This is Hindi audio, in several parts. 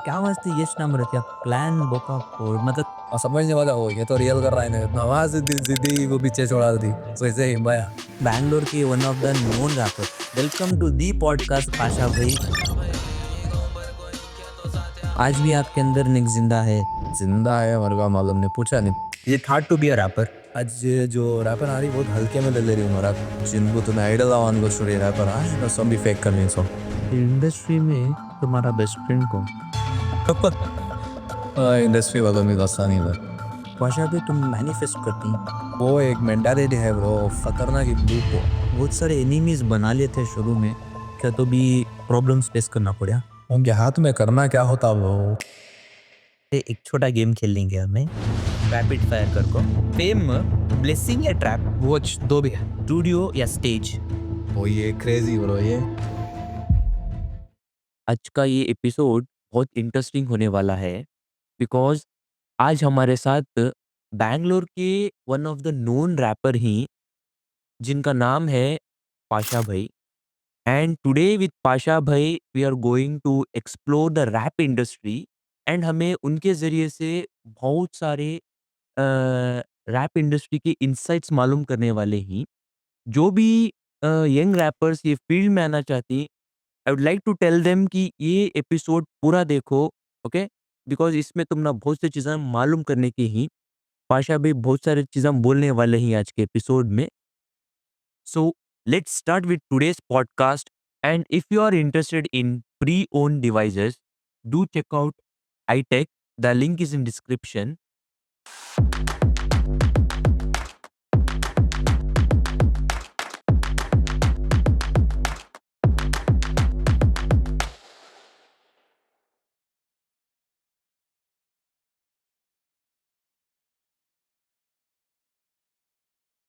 क्या वाजते यश नंबर क्या प्लान बोका कोड मतलब और समझने वाला हो ये तो रियल कर रहा है ना नवाज उद्दीन सिद्दीकी को पीछे छोड़ा दी वैसे ही भैया बैंगलोर के one of the known rapper. Welcome to the podcast Pasha भाई। आज भी आपके अंदर निक जिंदा है। जिंदा है मेरे को मालूम नहीं पूछा नहीं ये hard to be a rapper. आज ये जो रैपर आ रही बहुत हल्के में ले रही हूँ रैप जिनको तुम्हें आइडल आवान को छोड़ी रैपर आए ना सब भी फेक करने सो इंडस्ट्री में तुम्हारा बेस्ट फ्रेंड कौन? इंडस्ट्री वालों में गुस्सा नहीं था पाशा भाई तुम मैनिफेस्ट करती वो एक मेंटालिटी है ब्रो खतरनाक एक लूप हो बहुत सारे एनिमीज बना लिए थे शुरू में, क्या तो भी प्रॉब्लम्स फेस करना पड़ा? उनके हाथ में करना क्या होता वो एक छोटा गेम खेल लेंगे हमें, रैपिड फायर कर को। फेम ब्लेसिंग या ट्रैप, वॉच दो भी है स्टूडियो या स्टेज? वो ये क्रेजी ब्रो ये आज का ये एपिसोड बहुत इंटरेस्टिंग होने वाला है बिकॉज आज हमारे साथ बैंगलोर के one of the known rapper ही जिनका नाम है पाशा भाई। एंड टुडे विद पाशा भाई we are going to explore the rap industry and हमें उनके ज़रिए से बहुत सारे रैप इंडस्ट्री के इंसाइट्स मालूम करने वाले ही। जो भी यंग रैपर्स ये फील्ड में आना चाहती, I would like to tell them कि ये एपिसोड पूरा देखो, ओके? बिकॉज़ इसमें तुम ना बहुत सी चीज़ें मालूम करने की ही। पाशा भी बहुत सारी चीज़ें बोलने वाले हैं आज के एपिसोड में। So let's start with today's podcast. And if you are interested in pre-owned devices, do check out iTech. The link is in description.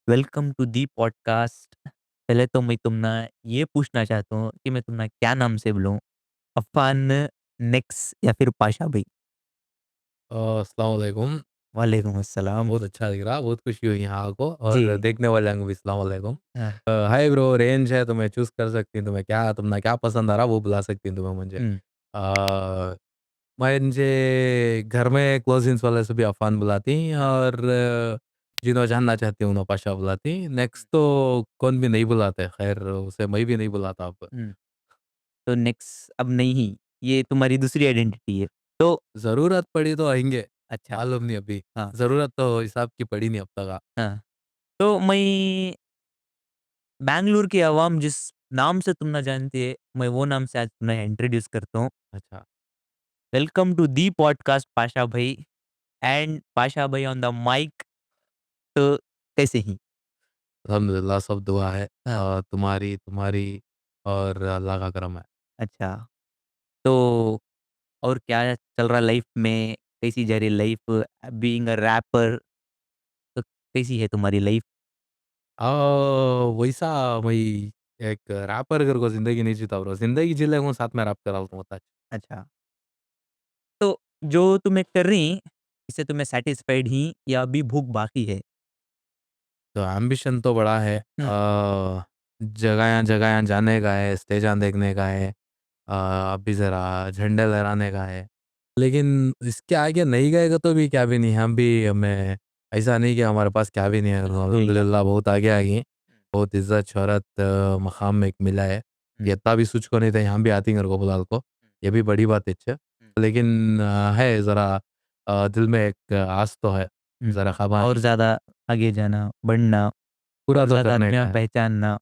Welcome to the podcast. पहले तो मैं तुमना ये पूछना चाहता हूँ कि मैं तुमना क्या नाम से बुलाऊँ? अफ़ान, नेक्स या फिर पाशा भाई? अस्सलाम वालेकुम वालेकुम अस्सलाम। बहुत अच्छा दिख रहा बहुत खुशी हुई यहाँ को और जी। देखने वाले को भी अस्सलाम वालेकुम हाँ। हाय ब्रो रेंज है तुम्हें चूज कर सकती हैं तुम्हें क्या तुमने क्या पसंद आ रहा वो बुला सकती हैं तुम्हें मुझे हुँ। मुझे घर में क्लोजिंग्स वाले से भी अफान बुलाती और जिन्हों जानना चाहती हूँ उन्हों पाशा बुलाती नेक्स्ट तो कौन भी नहीं बुलाते खैर उसे मैं भी नहीं बुलाता अब हुँ। तो नेक्स अब नहीं, ये तुम्हारी दूसरी आइडेंटिटी है। तो ज़रूरत पड़ी तो आएंगे अच्छा। मालूम नहीं अभी हाँ, ज़रूरत तो हिसाब की पड़ी नहीं अब तक हाँ। तो मैं बैंगलोर की आवाम जिस नाम से तुम ना जानती है, मैं वो नाम से आज तुम्हें इंट्रोड्यूस करता हूँ। अच्छा welcome to the podcast Pasha भाई एंड पाशा भाई ऑन द माइक। तो कैसे ही? अल्हम्दुलिल्लाह सब दुआ है हाँ। तुम्हारी तुम्हारी और अल्लाह का करम है अच्छा, तो और क्या चल रहा लाइफ में? कैसी जा रही लाइफ बीइंग अ रैपर? तो कैसी है तुम्हारी लाइफ? अ, वैसा वही एक रैपर अगर को ज़िंदगी नहीं जीता ब्रो ज़िंदगी जी ले साथ में रैप करा हूँ होता अच्छा, तो जो तुम्हें कर रही, इससे तुम्हें सैटिस्फाइड ही या अभी भूख बाकी है? तो एम्बिशन तो बड़ा है हुँ। जगह जाने का है स्टेजां देखने का है अभी ज़रा झंडे लहराने का है लेकिन इसके आगे नहीं गए तो भी क्या भी नहीं हम भी हमें ऐसा नहीं कि हमारे पास क्या भी नहीं है जी। अल्हम्दुलिल्लाह बहुत आगे आ गए बहुत इज़्ज़त शोहरत मकाम में एक मिला है हुँ, ये इतना भी सोच को नहीं था यहाँ भी आती मेरे को बुलाल को ये भी बड़ी बात है हुँ, लेकिन है ज़रा दिल में एक आस तो है हुँ। ज़रा ख़वान और ज़्यादा आगे जाना, बढ़ना पूरा और तो ज़्यादा करने दुनिया का है पहचानना।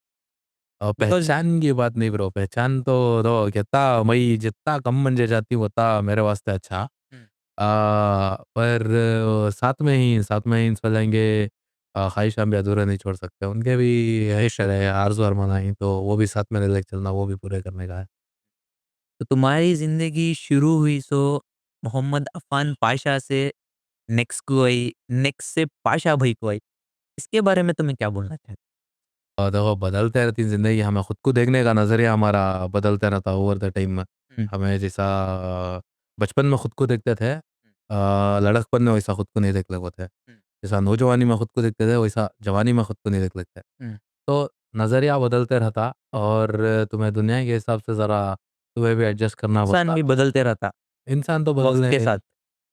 बिकॉज़ पहचान की बात नहीं ब्रो पहचान तो कितना मैं जितना कम बन जाती हूँ उतना मेरे वास्ते अच्छा हुँ, पर साथ में ही चलेंगे ख्वाहिशां भी अधूरे नहीं छोड़ सकते उनके भी ख्वाहिश है आरज़ू अरमान तो वो भी साथ में लेके चलना वो भी पूरे करने का है तो तुम्हारी ज़िंदगी शुरू हुई सो मोहम्मद अफ़ान पाशा से नेक्स्ट को आई, नेक्स्ट से पाशा भाई को आई। इसके बारे में तुम्हें क्या बोलना चाहते? और देखो बदलते रहती ज़िंदगी हमें खुद को देखने का नज़रिया हमारा बदलता रहता ओवर द टाइम हुँ, हमें जैसा बचपन में खुद को देखते थे हुँ, लड़कपन में वैसा खुद को नहीं देख लेते थे हुँ, जैसा नौजवानी में खुद को देखते थे वैसा जवानी में खुद को नहीं देख लेते हुँ। तो नज़रिया बदलते रहता और तुम्हें दुनिया के हिसाब से ज़रा तुम्हें भी एडजस्ट करना इंसान पड़ता भी बदलते रहता। इंसान तो वक़्त बदलने के साथ?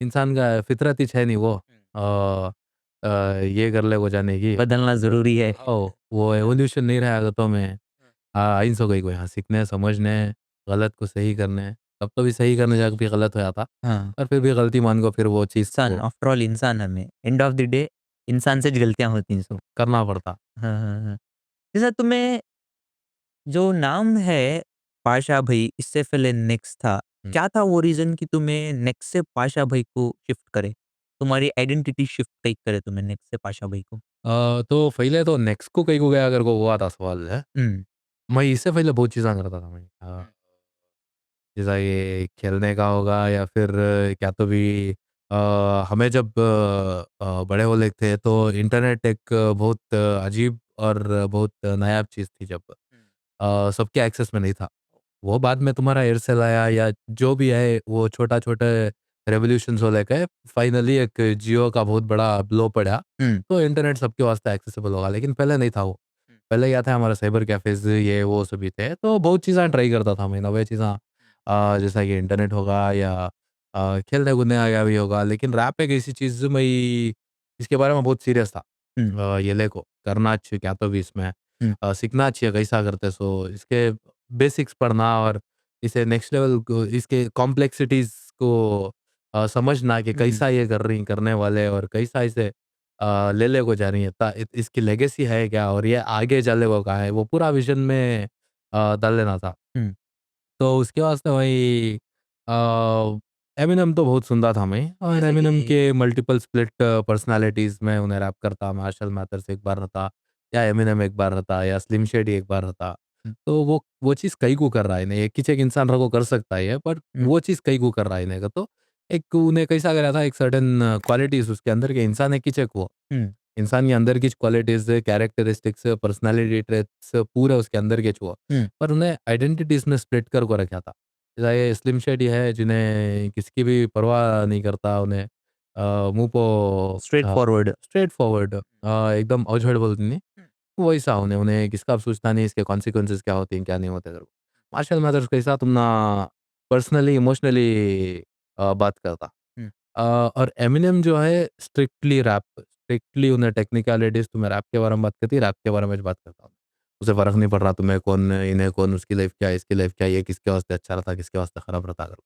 इंसान का फितरत ही है नहीं वो हुँ। अ, ये कर ले वो जाने की बदलना ज़रूरी है। वो एवोल्यूशन नहीं रहा आदतों में आइंस हो गई कोई हाँ सीखने समझने गलत को सही करने तब तो भी सही करने जाके भी गलत हो जाता हाँ, पर फिर भी गलती मान को फिर वो चीज़ इंसान को आफ्टर ऑल इंसान हमें एंड ऑफ द डे इंसान से ज गलतियाँ होती हैं सो। करना पड़ता हाँ, हाँ, हाँ। जैसा तुम्हें जो नाम है पाशा भई इससे पहले नेक्स्ट था। हम्म। क्या था वो रीज़न कि तुम्हें नेक्स्ट से पाशा भई को शिफ्ट करे? तुम्हारी आइडेंटिटी शिफ्ट कई करे तुम्हें नेक्स्ट से पाशा भई को? तो पहले तो नेक्स्ट को कहीं को गया अगर को हुआ था सवाल है हुँ, मैं इससे पहले बहुत चीज़ें करता था मैं हुँ, जैसा ये खेलने का होगा या फिर क्या तो भी अ, हमें जब बड़े हो लेते थे तो इंटरनेट एक बहुत अजीब और बहुत नायाब चीज़ थी जब हुँ, सबके एक्सेस में नहीं था। वो बाद में तुम्हारा एयरसेल आया या जो भी है वो छोटा-छोटा रेवोल्यूशंस हो लेके फाइनली एक जियो का बहुत बड़ा ब्लो पड़ा, हुँ, तो इंटरनेट सबके वास्ते एक्सेसिबल होगा, लेकिन पहले नहीं था वो। हुँ, पहले क्या था हमारे साइबर कैफ़ेज़ ये वो सभी थे, तो बहुत चीज़ें ट्राई करता था मैं, नवे चीज़ें जैसा कि इंटरनेट होगा या खेलने-कूदने का भी होगा, लेकिन रैप एक ऐसी चीज़ मैं इसके बारे में बहुत सीरियस था। हुँ, ये देखो करना चाहिए क्या तो भी इसमें हुँ, सीखना चाहिए कैसा करते सो इसके बेसिक्स पढ़ना और इसे नेक्स्ट लेवल को इसके कॉम्प्लेक्सिटीज़ को समझना कि हुँ, कैसा ये कर रही करने वाले और कैसा इसे ले को जा रही है इसकी लेगेसी है क्या और ये आगे चलने को कहाँ है वो पूरा विज़न में डाल लेना था। हुँ। तो उसके वास्ते वही एमिनेम तो बहुत सुनता था मैं और जैसे एमिनेम कि के मल्टीपल स्प्लिट पर्सनैलिटीज़ में उन्हें रैप करता, मार्शल मैथर्स एक बार रहता या एमिनेम एक बार रहता या स्लिम शेडी एक बार रहता। हुँ, तो वो चीज़ कई को कर रहा है, नहीं एक ही एक इंसान रहो कर सकता है बट हुँ, वो चीज़ कई को कर रहा है इन्हें का तो एक उन्हें कैसा करा था एक सर्टेन क्वालिटीज़ उसके अंदर के इंसान एक ही चेक हुआ। हुँ, इंसान के अंदर की क्वालिटीज़, कैरेक्टरिस्टिक्स, पर्सनैलिटी ट्रेट्स पूरा उसके अंदर के छुआ। हुँ, पर उन्हें आइडेंटिटीज़ में स्प्लिट कर को रखा था। जैसा ये स्लिम शेडी है जिन्हें किसी की भी परवाह नहीं करता उन्हें मुँह पो स्ट्रेट फॉरवर्ड। स्ट्रेट फॉरवर्ड एकदम अझड़ बोलते नहीं, हुँ, वैसा उन्हें उन्हें किसका सोचता नहीं इसके कॉन्सिक्वेंसेस क्या होते हैं, क्या नहीं होते करके। मार्शल मैथर्स कैसा तुम ना पर्सनली, इमोशनली बात करता। हुँ, और एमिनेम जो है स्ट्रिक्टली उन्हें टेक्निकलिटीज़ तुम्हें रैप के बारे में बात करती है, रैप के बारे में बात करता हूँ। उसे फ़र्क नहीं पड़ रहा तुम्हें कौन इन्हें कौन उसकी लाइफ़ क्या है, इसकी लाइफ़ क्या है, ये किसके वास्ते अच्छा रहता, किसके वास्ते खराब रहता करो।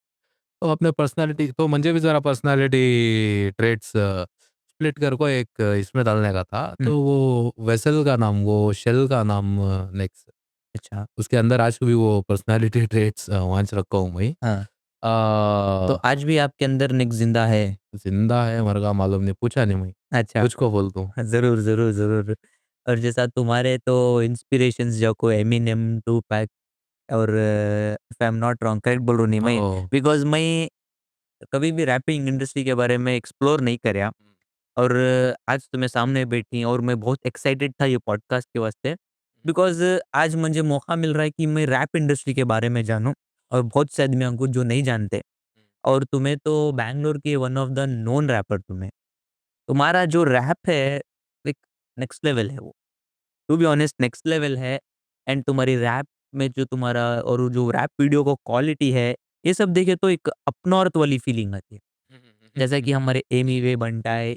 तो अपने पर्सनैलिटी तो मुझे भी ज़रा पर्सनैलिटी ट्रेट्स स्प्लिट कर को एक इसमें डालने का था, हुँ, तो वो वेसल का नाम, वो शेल का नाम नेक्स्ट अच्छा, उसके अंदर आज भी वो पर्सनैलिटी ट्रेट्स वांच रखा हूँ मैं। हाँ। तो अ, आज भी आपके अंदर निक ज़िंदा है? ज़िंदा है मर गया मालूम नहीं, पूछा नहीं मैं। अच्छा, तुझको बोलता हूँ। ज़रूर, ज़रूर, ज़रूर। और जैसा तुम्हारे तो इंस्पिरेशंस जो को एमिनेम, टूपैक और if I am not wrong correct बोल रहा हूँ नहीं मैं ओह! बिकॉज़ मैं कभी भी रैपिंग इंडस्ट्री के बारे में एक्सप्लोर नहीं करया और आज तुम्हें सामने बैठी और मैं बहुत एक्साइटेड था ये पॉडकास्ट के वास्ते बिकॉज़ आज मुझे मौका मिल रहा है कि मैं रैप इंडस्ट्री के बारे में जानूँ और बहुत से आदमी हमको जो नहीं जानते और तुम्हें तो बैंगलोर के one of the known rapper तुम्हें। तुम्हारा जो रैप है एक नेक्स्ट लेवल है वो। To be honest next level है एंड तुम्हारी रैप में जो तुम्हारा और वो जो रैप वीडियो का क्वालिटी है, ये सब देखे तो एक अप नॉर्थ वाली फीलिंग आती है। जैसा कि हमारे एमी वे बंटाए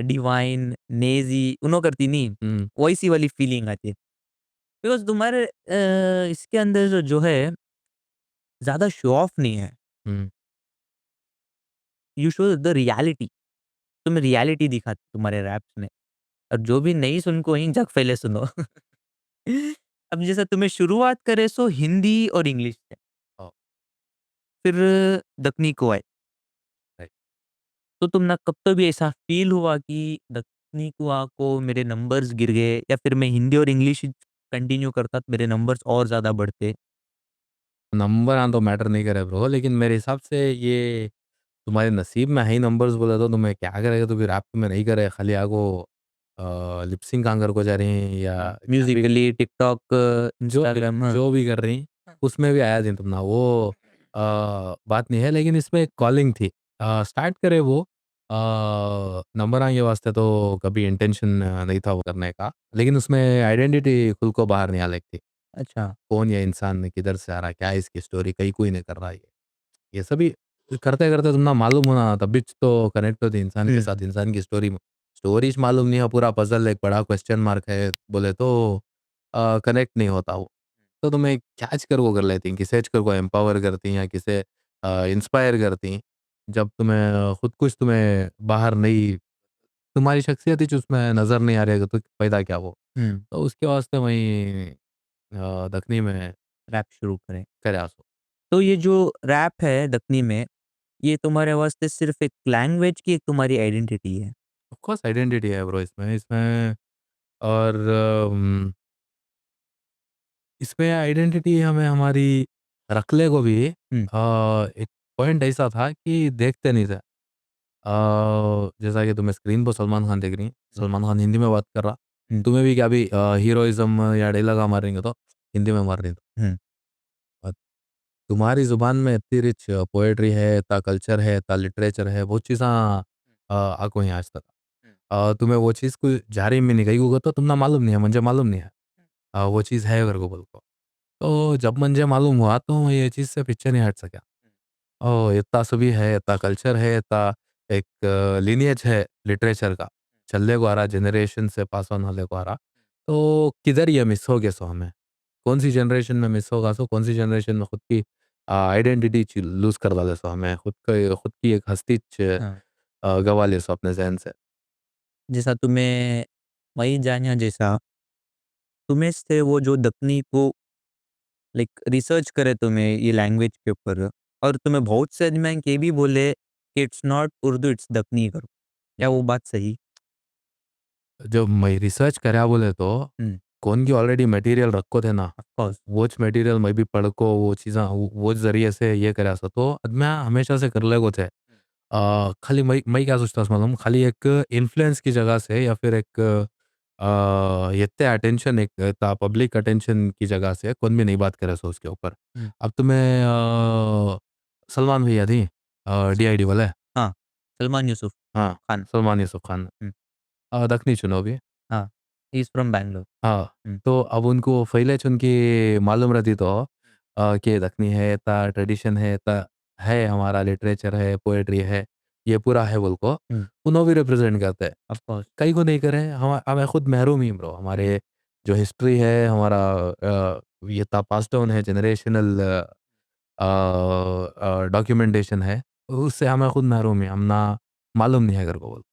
डिवाइन, नेज़ी उन्हों करती नहीं, हुँ, वैसी वाली फीलिंग आती है। बिकॉज़ तुम्हारे इसके अंदर जो है ज़्यादा शो ऑफ नहीं है। हुँ। You show the reality. तुम रियलिटी दिखाते हो तुम्हारे रैप्स में और जो भी नहीं सुन को ही जग पहले सुनो। अब जैसा तुम्हें शुरुआत करे सो हिंदी और इंग्लिश से, ओह! फिर दक्कनी को आए। राइट। तो तुम ना कब तो भी ऐसा फ़ील हुआ कि दक्कनी कुआ को मेरे नंबर्स गिर गए या फिर मैं हिंदी और इंग्लिश ही कंटिन्यू करता तो मेरे नंबर्स और ज़्यादा बढ़ते? नंबर हाँ तो मैटर नहीं करे ब्रो, लेकिन मेरे हिसाब से ये तुम्हारे नसीब में है ही नंबर्स बोले तो तुम्हें क्या करेगा तो फिर रैप में नहीं करे खाली आगो लिप सिंक कांगर को जा रही हैं या क्या भी म्यूज़िकली टिकटॉक, इंस्टाग्राम हाँ। जो भी कर रही हैं, उसमें भी आया दिन तुम ना वो बात नहीं है लेकिन इसमें एक कॉलिंग थी। स्टार्ट करे वो नंबर आने के वास्ते तो कभी इंटेंशन नहीं था वो करने का, लेकिन उसमें आइडेंटिटी खुद को बाहर नहीं आ रही थी। अच्छा, कौन ये इंसान किधर से आ रहा है, क्या है इसकी स्टोरी, कहीं कोई नहीं कर रहा ये सभी करते-करते तुमना मालूम होना तभी तो कनेक्ट होती इंसान के हुँ, साथ, इंसान की स्टोरीज मालूम नहीं है, पूरा पज़ल एक बड़ा क्वेश्चन मार्क है बोले तो कनेक्ट नहीं होता वो। तो तुम्हें कैच कर वो कर लेती, किसे को एम्पावर करती या किसे इंस्पायर करती। जब तुम्हें खुद कुछ तुम्हें बाहर नहीं तुम्हारी शख्सियत ही उसमें नज़र नहीं आ रही है तो फ़ायदा क्या वो? हुँ, तो उसके वास्ते वही दखनी में रैप शुरू करें। करया सो। तो ये जो रैप है दक्कनी में, ये तुम्हारे वास्ते सिर्फ़ एक लैंग्वेज की एक तुम्हारी आइडेंटिटी है? ऑफ कोर्स आइडेंटिटी है ब्रो इसमें इसमें और इसमें आइडेंटिटी हमें हमारी रखले को भी हुँ, एक पॉइंट ऐसा था कि देखते नहीं थे। जैसा कि तुम्हें स्क्रीन पर सलमान खान देख रही हैं, हुँ, सलमान खान हिंदी में बात कर रहा, हुँ, तुम्हें भी क्या अभी हीरोइज़्म या डायलॉग मारेंगे तो हिंदी में मार रही तो। हुँ, अ, तुम्हारी ज़ुबान में इतनी रिच पोएट्री है, इतना कल्चर है, इतना लिटरेचर है, बहुत चीज़ा आको ही आज तक। तुम्हें वो चीज़ को जारी में नहीं गई होगा तो तुमने मालूम नहीं है, मुझे मालूम नहीं है। वो चीज़ है मेरे को बोल को। तो जब मुझे मालूम हुआ तो मैं ये चीज़ से पीछे नहीं हट सका। ओह! इतना सभी है, इतना कल्चर है, इतना एक लिनिएज है लिटरेचर का, चलने को आ रहा जनरेशन से पास ऑन होने को आ रहा। तो किधर ये मिस हो गया सो हमें? कौन-सी जनरेशन में मिस होगा सो कौन-सी जनरेशन में खुद की आइडेंटिटी लूज़ कर डाले सो हमें, खुद की एक हस्ती हाँ। गँवा ले सो अपने ज़हन से। जैसा तुम्हें वही जानिया जैसा, तुम्हें से वो जो दक्कनी को लाइक रिसर्च करे तुम्हें ये लैंग्वेज के ऊपर और तुम्हें बहुत से आदमी ये भी बोले कि it's not Urdu it's Deccani करो। क्या वो बात सही? जब मैं रिसर्च कर्या बोले तो, हुँ, कौन की ऑलरेडी मटीरियल रखो थे ना, ऑफ कोर्स। वोच मटीरियल मैं भी पढ़ को वो चीज़ा वो ज़रिए से ये कर्या सा तो मैं हमेशा से कर लेगो थे। खाली मैं क्या सोचता था मालूम खाली एक इन्फ्लुएंस की जगह से या फिर एक इत्ते अटेंशन एक पब्लिक अटेंशन की जगह से कौन भी नहीं बात करे सो उसके ऊपर। हुँ, अब तुम्हें सलमान भैया थी डीआईडी वाले हाँ, सलमान यूसुफ हाँ, खान। सलमान यूसुफ खान हुँ, दखनी चुनो भी हाँ, ही इज़ फ्रॉम बैंगलोर। हाँ, हुँ, तो अब उनको पहले से उनकी मालूम रहती तो कि दखनी है, इतना ट्रेडिशन है, इतना है हमारा लिटरेचर है, पोएट्री है, ये पूरा है बोल को, हुँ, उन्हों भी रिप्रेज़ेंट करते हैं। Of course. कई को नहीं करे, हमें खुद महरूम ही ब्रो, हमारे जो हिस्ट्री है, हमारा ये इतना पास डाउन है जनरेशनल डॉक्यूमेंटेशन है, उससे हमें खुद महरूम है, हम ना मालूम नहीं है अगर को बोल।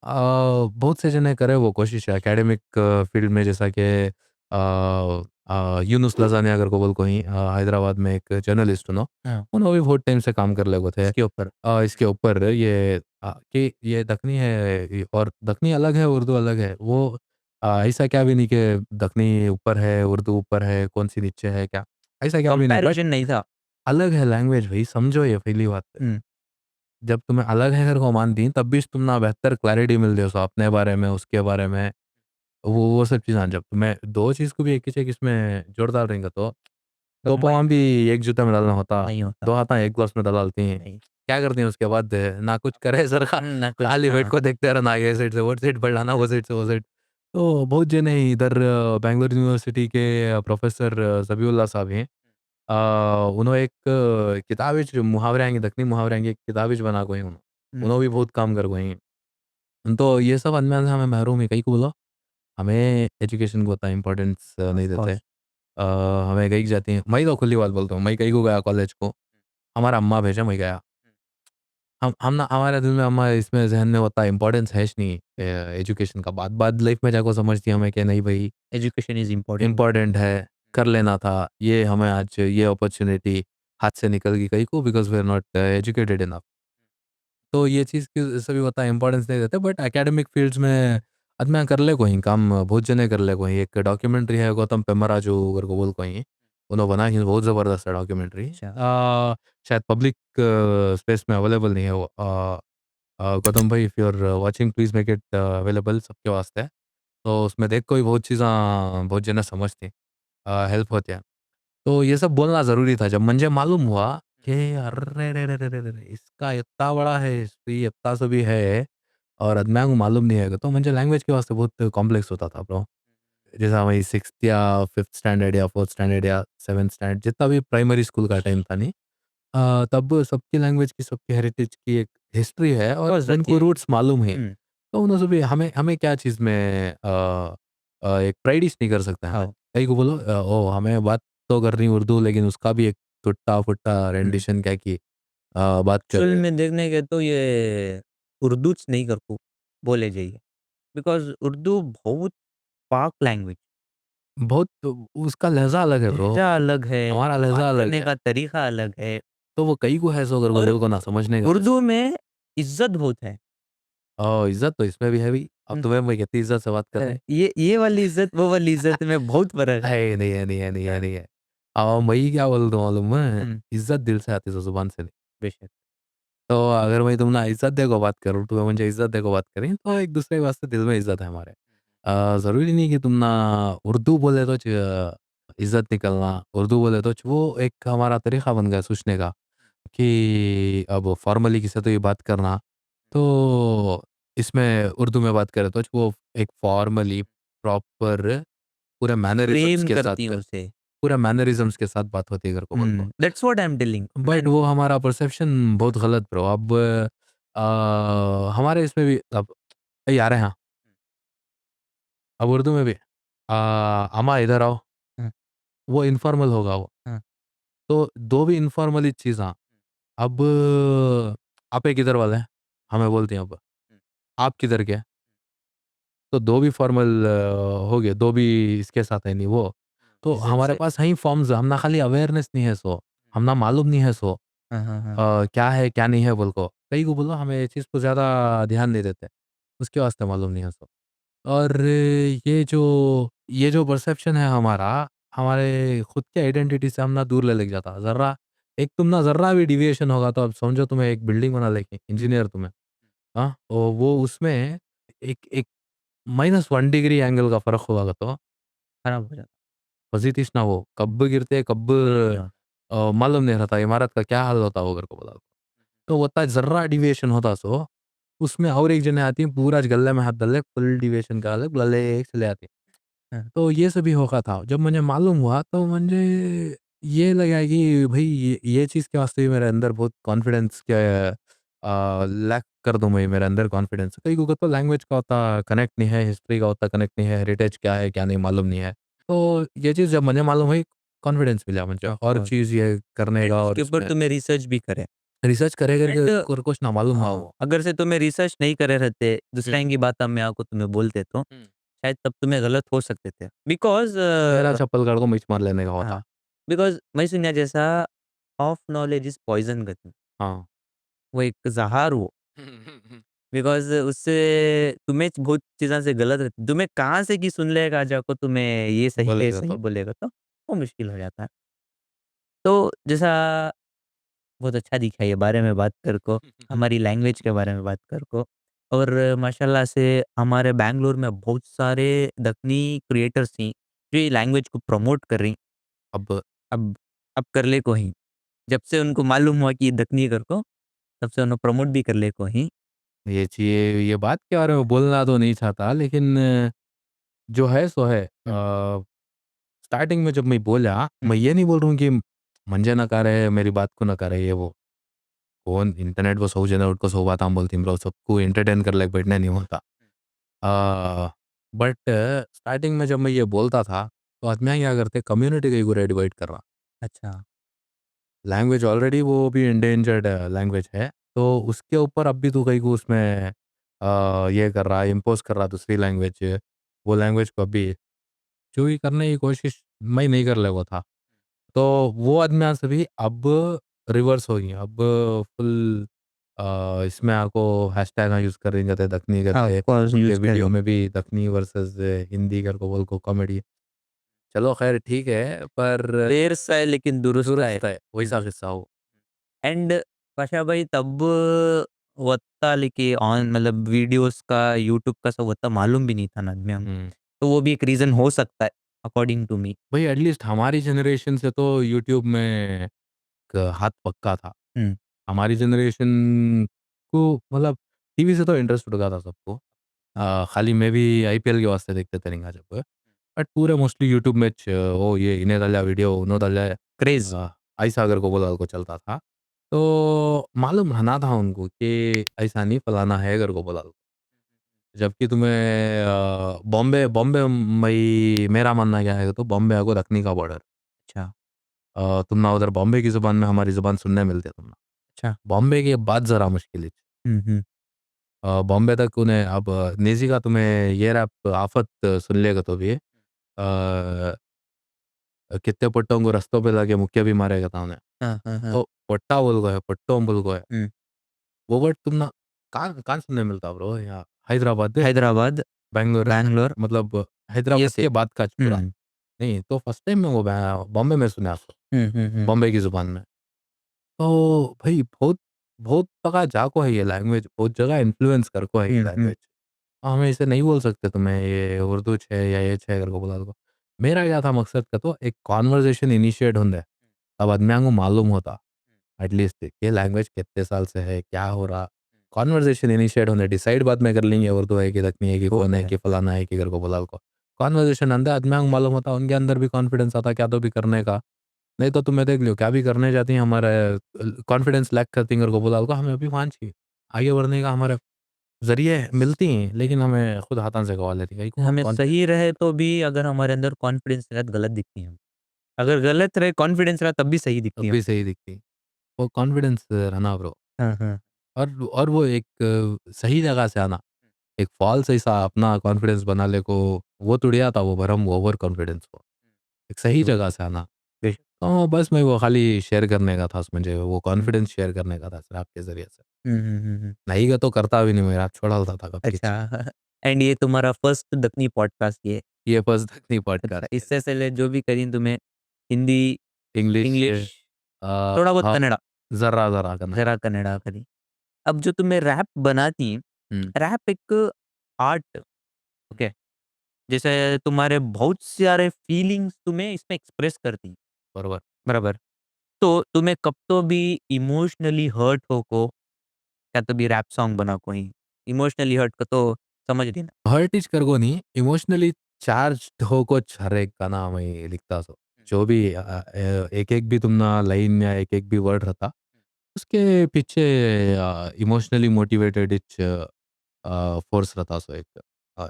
बहुत से जने करे वो कोशिश है एकेडमिक फील्ड में जैसा कि यूनुस लज़ानी अगर को बोल कोई हैदराबाद में एक जर्नलिस्ट हुनो, हाँ, उन्हों भी बहुत टाइम से काम कर लेगो थे। इसके ऊपर। इसके ऊपर ये कि ये दखनी है और दखनी अलग है, उर्दू अलग है। वो ऐसा क्या भी नहीं कि दखनी ऊपर है, उर्दू ऊपर है, कौन-सी नीचे है क्या? ऐसा क्या भी नहीं बट कंपैरिज़न नहीं था। अलग है लैंग्वेज भई समझो ये पहली बात। हुँ, जब तुम्हें अलग है घर को मानती तब भी तुम ना बेहतर क्लैरिटी मिल दे सो अपने बारे में, उसके बारे में, वो सब चीज़ें जब तुम्हें 2 चीज़ को भी एक ही चीज़ इसमें जोड़ डाल देंगे तो तो 2 मैं पाँव भी एक जूते में डालना होता, नहीं होता, 2 हाथ एक ग्लास में डालती हैं। नहीं। क्या करती हैं उसके बाद ना कुछ करे सर का ना कुछ खाली वेट हाँ, को देखते रहना ये साइड से वो साइड पढ़ना, वो साइड से वो साइड। तो बहुत जने इधर बैंगलोर यूनिवर्सिटी के प्रोफ़ेसर ज़बीउल्लाह साहब हैं। उन्हों एक किताब विच मुहावरे आएँगे, दक्कनी मुहावरे आएँगे, एक किताब विच बना कोई हुँ, उन्हों भी बहुत काम कर गए हैं। तो ये सब अनजान से हमें महरूम है कई को बोलो, हमें एजुकेशन को उतना इम्पोर्टेंस ऑफ नहीं देते। कोर्स। हमें कहीं जाती हैं मैं तो खुली बात बोलता हूँ, मैं कहीं को गया कॉलेज को, हमारा अम्मा भेजा मैं गया। हम ना हमारे दिल में हमारे इसमें ज़हन में उतना इम्पोर्टेंस है श नहीं एजुकेशन का। बाद लाइफ़ में जाके समझती हमें कि नहीं भई एजुकेशन इज़ इम्पोर्टेंट। इम्पोर्टेंट है, कर लेना था। ये हमें आज ये अपॉर्च्युनिटी हाथ से निकल गई कहीं को because we are not educated enough. तो ये चीज़ की सभी होता है इम्पोर्टेंस नहीं देते बट एकेडमिक फ़ील्ड्स में आदमी कर ले कोई काम बहुत जने कर ले कोई। एक डॉक्यूमेंट्री है गौतम पेम्माराजू अगर को बोल कोई, उन्होंने बनाई है बहुत ज़बरदस्त है डॉक्यूमेंट्री। अच्छा, शायद पब्लिक स्पेस में अवेलेबल नहीं है वो। गौतम भाई if you are watching please make it available सबके वास्ते। तो उसमें देख कोई बहुत चीज़ें बहुत जने समझती हेल्प होती है। तो ये सब बोलना ज़रूरी था जब मुझे मालूम हुआ कि अरे रे रे रे रे रे रे! इसका इतना बड़ा है हिस्ट्री इतना सा भी है और अदमिया को मालूम नहीं है तो मुझे लैंग्वेज के वास्ते बहुत कॉम्प्लेक्स होता था ब्रो। जैसा वही 6th या 5th स्टैंडर्ड या 4th स्टैंडर्ड या 7th स्टैंडर्ड जितना भी प्राइमरी स्कूल का टाइम था नहीं, तब सबकी लैंग्वेज की, सबकी हेरिटेज की एक हिस्ट्री है और बिकॉज़ उनको देखिए रूट्स मालूम है। हुँ, तो उन भी हमें हमें क्या चीज़ में एक प्राइडिश नहीं कर सकते हमें। हाँ, कहीं को बोलो ओह! हमें बात तो करनी उर्दू लेकिन उसका भी एक टुट्टा-फुट्टा हुँ। रेंडिशन क्या की बात एक्चुअल करे। में देखने गए तो ये उर्दूच नहीं करको बोले जाइए बिकॉज़ उर्दू बहुत पाक लैंग्वेज बहुत उसका लहज़ा अलग है ब्रो, लहज़ा अलग है, हमारा बात लहज़ा अलग करने है। का तरीका अलग है तो वो कई को है सो अगर और को ना समझने का वैसे। उर्दू में इज़्ज़त बहुत है। इज़्ज़त तो इसमें भी है भई। अब हुँ, तुम्हें मैं कितनी इज़्ज़त से बात कर रहे हैं। ये वाली इज़्ज़त वो वाली इज़्ज़त में बहुत फ़र्क है। है, नहीं है, नहीं है, नहीं है, नहीं है। मैं क्या बोलता हूँ मालूम है? हुँ, इज़्ज़त दिल से आती है, ज़ुबान से नहीं। बेशक। तो अगर मैं तुमने इज़्ज़त दे को बात करूँ, तुम्हें मुझे इज़्ज़त दे को बात करी, तो एक-दूसरे के वास्ते दिल में इज़्ज़त है हमारे। ज़रूरी नहीं कि तुम ना उर्दू बोले तो इज़्ज़त निकलना, उर्दू बोले तो वो एक हमारा तरीका बन गया सोचने का कि अब फॉर्मली किसी से तो ये बात करना, तो इसमें उर्दू में बात करें तो वो एक फॉर्मली प्रॉपर पूरे मैनरिज़म्स प्रेम के करती साथ हूँ उसे। पूरा मैनरिज़म्स के साथ बात होती है अगर को बोल तो। That's what I am telling but man वो हमारा परसेप्शन बहुत गलत ब्रो। अब हमारे इसमें भी अब ये आ रहे हैं, अब उर्दू में भी अम्मा इधर आओ, हाँ, वो इन्फॉर्मल होगा वो। हाँ, तो 2 भी इन्फॉर्मल ही चीज़ हाँ। अब आप ये किधर वाले हैं? हमें बोलती हैं अब, आप किधर के हैं? तो 2 भी फॉर्मल हो गए, 2 भी इसके साथ है नहीं वो। तो इज़्ज़त हमारे से। पास हैं फॉर्म्स, हम ना खाली अवेयरनेस नहीं है सो, हम ना मालूम नहीं है सो। हाँ, हाँ, हाँ। क्या है, क्या नहीं है बोल को। कई को बोलो हमें ये चीज़ को ज़्यादा ध्यान नहीं देते, उसके वास्ते मालूम नहीं है सो। और ये जो परसेप्शन है हमारा, हमारे खुद के आइडेंटिटी से हम ना दूर ले लेके जाता। ज़र्रा भी डेविएशन होगा तो अब समझो तुम्हें एक बिल्डिंग बना लेके इंजीनियर तुम्हें, हाँ? वो उसमें एक एक -1 डिग्री एंगल का फ़र्क होगा तो खराब हो जाता पज़ितिस ना वो, कब गिरते कब है। मालूम नहीं रहता इमारत का क्या हाल होता वो अगर को बोला। तो होता है ज़र्रा डेविएशन होता सो, उसमें और एक जने आती है पूरा गले में हाथ डाल ले फुल डेविएशन का अलग लले चले आती है। हाँ, तो ये सब भी होगा था। जब मुझे मालूम हुआ तो मुझे ये लगा कि भई ये चीज़ के वास्ते भी मेरे अंदर बहुत कॉन्फिडेंस के लैक कर दूँ मैं मेरे अंदर कॉन्फिडेंस। कई को तो लैंग्वेज का उतना कनेक्ट नहीं है, हिस्ट्री का उतना कनेक्ट नहीं है, हेरिटेज क्या है, क्या नहीं मालूम नहीं है। तो ये चीज़ जब मुझे मालूम हुई, कॉन्फिडेंस मिला मुझे ऑफ़ और कोर्स चीज़ ये करने एंड का और उसके ऊपर इसमें तुम्हें रिसर्च भी करें रिसर्च करे करके एंड कुछ ना मालूम हुआ हाँ, वो। अगर से तुम्हें रिसर्च नहीं करे रहते, हुँ, दूसरे की बात मैं आको तुम्हें बोलते तो हुँ। शायद तब तुम्हें गलत हो सकते थे। बिकॉज़ मेरा चप्पल गाड़ को मिच मार लेने का होता। हाँ, बिकॉज़ मैं सुना जैसा ऑफ नॉलेज इज़ पॉइज़न कहते हैं। हाँ। वो एक ज़हर वो बिकॉज़ उससे तुम्हें बहुत चीज़ों से गलत रहती तुम्हें कहाँ से की सुन लेगा जाको तुम्हें ये सही है, बोलेगा सही तो। बोलेगा तो वो मुश्किल हो जाता है। तो जैसा बहुत अच्छा दिखा ये बारे में बात कर को, हमारी लैंग्वेज के बारे में बात कर को और माशाल्लाह से हमारे बैंगलोर में बहुत सारे दक्कनी क्रिएटर्स थी, जो ये लैंग्वेज को प्रमोट कर रही। अब अब अब कर ले को ही, जब से उनको मालूम हुआ कि ये दक्कनी कर को, तब से उन्हें प्रमोट भी कर ले को ही। ये बात के बारे में बोलना तो नहीं चाहता लेकिन जो है सो है। हुँ, स्टार्टिंग में जब मैं बोला, हुँ, मैं ये नहीं बोल रहा हूँ कि मंजे ना करे, मेरी बात को ना करे ये वो। कौन इंटरनेट पर सौ जना उठको सौ बात हम बोलती ब्रो, सबको एंटरटेन कर लेके बैठना नहीं होता। बट स्टार्टिंग में जब मैं ये बोलता था, तो आदमियाँ क्या करते कम्युनिटी को पूरा डिवाइड कर रहा। अच्छा, लैंग्वेज ऑलरेडी वो भी एंडेंजर्ड लैंग्वेज है, तो उसके ऊपर अब भी तू कहीं को उसमें ये कर रहा है, इम्पोज़ कर रहा है दूसरी लैंग्वेज, वो लैंग्वेज को अभी जो भी करने की कोशिश मैं नहीं कर ले वो था। तो वो आदमियाँ से भी अब रिवर्स हो गई, अब फुल इसमें आपको हैशटैग यूज़ करेंगे तो दखनी हाँ, ऑफ करते, कोर्स उनके यूज़ वीडियो करेंगे। में भी दखनी वर्सेस हिंदी कर को बोल को कॉमेडी। चलो ख़ैर ठीक है, पर देर सा है लेकिन दुरुस्त है। दुरुस्त है, हुँ, वैसा किस्सा हो। एंड पाशा भाई तब वत्ता लेके ऑन मतलब वीडियोज़ का यूट्यूब का सब वत्ता मालूम भी नहीं था ना आदमियों को। हुँ। तो वो भी एक रीज़न हो सकता है अकॉर्डिंग टू मी। भई एटलीस्ट हमारी जनरेशन से तो यूट्यूब में क हाथ पक्का था। हुँ, हमारी जनरेशन को मतलब टीवी से तो इंटरेस्ट उठा था सबको। हाँ, खाली मैं भी आईपीएल के वास्ते देखते थे रिंगा जब। बट पूरे मोस्टली यूट्यूब में ओ ये इन्हें डाला वीडियो, उन्हों डाला क्रेज़। ऐसा अगर को बोला को चलता था। तो मालूम रहना था उनको कि ऐसा नहीं फलाना है घर को बोला। जबकि तुम्हें बॉम्बे बॉम्बे मई मेरा मानना क्या है तो बॉम्बे को रखने का बॉर्डर। अच्छा, तुम ना उधर बॉम्बे की ज़ुबान में हमारी ज़ुबान सुनने मिलती है तुम ना। अच्छा। बॉम्बे की बात ज़रा मुश्किल है। हुँ, हुँ। बॉम्बे तक उन्हें अब निजी का तुम्हें ये रैप आफ़त सुन लेगा तो भी कितने पट्टों को रस्तों पे लाके मुक्के भी मारेगा था उन्हें। हाँ, हाँ, हाँ। तो पट्टा बोल गए, पट्टों बोल गए। हुँ। वो वर्ड तुम ना कहाँ कहाँ सुनने मिलता ब्रो यहाँ हैदराबाद दे, हैदराबाद, बैंगलोर बैंगलोर मतलब ये हैदराबाद से के बाद का पूरा। हुँ। नहीं तो फर्स्ट टाइम मैं वो बॉम्बे में सुना उसको, हुँ, हुँ, हुँ। बॉम्बे की ज़ुबान में। तो भई बहुत बहुत जगह जाको है ये लैंग्वेज, बहुत जगह इन्फ्लुएंस करको है ये हुँ, हुँ। लैंग्वेज। हम ऐसे नहीं बोल सकते तुम्हें ये उर्दू है या ये है करके बोला तो। मेरा क्या था मकसद का तो एक कन्वर्सेशन इनिशिएट होंदे। तब आदमियों को मालूम होता एटलीस्ट ये लैंग्वेज कितने साल से है, क्या हो रहा? कन्वर्सेशन इनिशिएट होने डिसाइड बाद में कर लेंगे उर्दू है कि दक्कनी है कि वो कौन तो है है। कि फलाना है कि करके बोला को। कन्वर्सेशन अंदर आदमियों को मालूम होता, उनके अंदर भी कॉन्फिडेंस आता क्या तो भी करने का। नहीं तो तुम्हें देख लो क्या भी करने जाती हैं हमारा कॉन्फिडेंस लैक करती हैं करके बोला को हमें अभी वहाँ चाहिए। आगे बढ़ने का हमारे ज़रिए मिलती हैं, लेकिन हमें खुद हाथां से गवा लेती हैं। हमें कॉन्फिडेंस सही रहे तो भी अगर हमारे अंदर कॉन्फिडेंस रहे तो गलत दिखती हैं हम। अगर गलत रहे कॉन्फिडेंस रहा तब भी सही दिखती तब है भी हम। सही दिखती। वो कॉन्फिडेंस रहना ब्रो। हाँ, हाँ। और वो एक सही जगह से आना। एक फ़ॉल्स ऐसा अपना कॉन्फिडेंस बना ले को वो तुड़िया था वो भरम ओवर कॉन्फिडेंस को। एक सही ट्रू, जगह से आना। बेशक। तो बस मैं वो खाली शेयर करने का था मुझे वो हुँ। कॉन्फिडेंस शेयर करने का था सिर्फ़ आपके ज़रिए से। हुँ, हुँ, हुँ, हुँ। नहीं का तो करता भी नहीं मैं आप छोड़ा होता था कब अच्छा किच। एंड ये तुम्हारा फर्स्ट दक्कनी पॉडकास्ट ये? ये बस तक नहीं अच्छा, पॉडकास्ट इससे पहले जो भी करी तुम्हें हिंदी, इंग्लिश इंग्लिश, थोड़ा बहुत हाँ, कन्नड़ा, ज़रा-ज़रा कन्नड़। ज़रा कन्नड़ा करी। अब जो तुम्हें रैप बनाती, हुँ, रैप एक आर्ट ओके, जैसे तुम्हारे बहुत सारे फीलिंग्स तुम्हें इसमें एक्सप्रेस करती, बरोबर. बराबर? तो तुम्हें कब तो भी इमोशनली हर्ट हो को, क्या तो भी रैप सॉन्ग बना कोई, इमोशनली हर्ट को तो समझ रही ना? हर्ट इच करगो नहीं, इमोशनली चार्ज्ड हो कुछ हर एक गाना मैं लिखता सो. जो भी एक-एक भी तुम ना लाइन या एक-एक भी वर्ड रहता, उसके पीछे इमोशनली मोटिवेटेड फ़ोर्स रहता सो एक.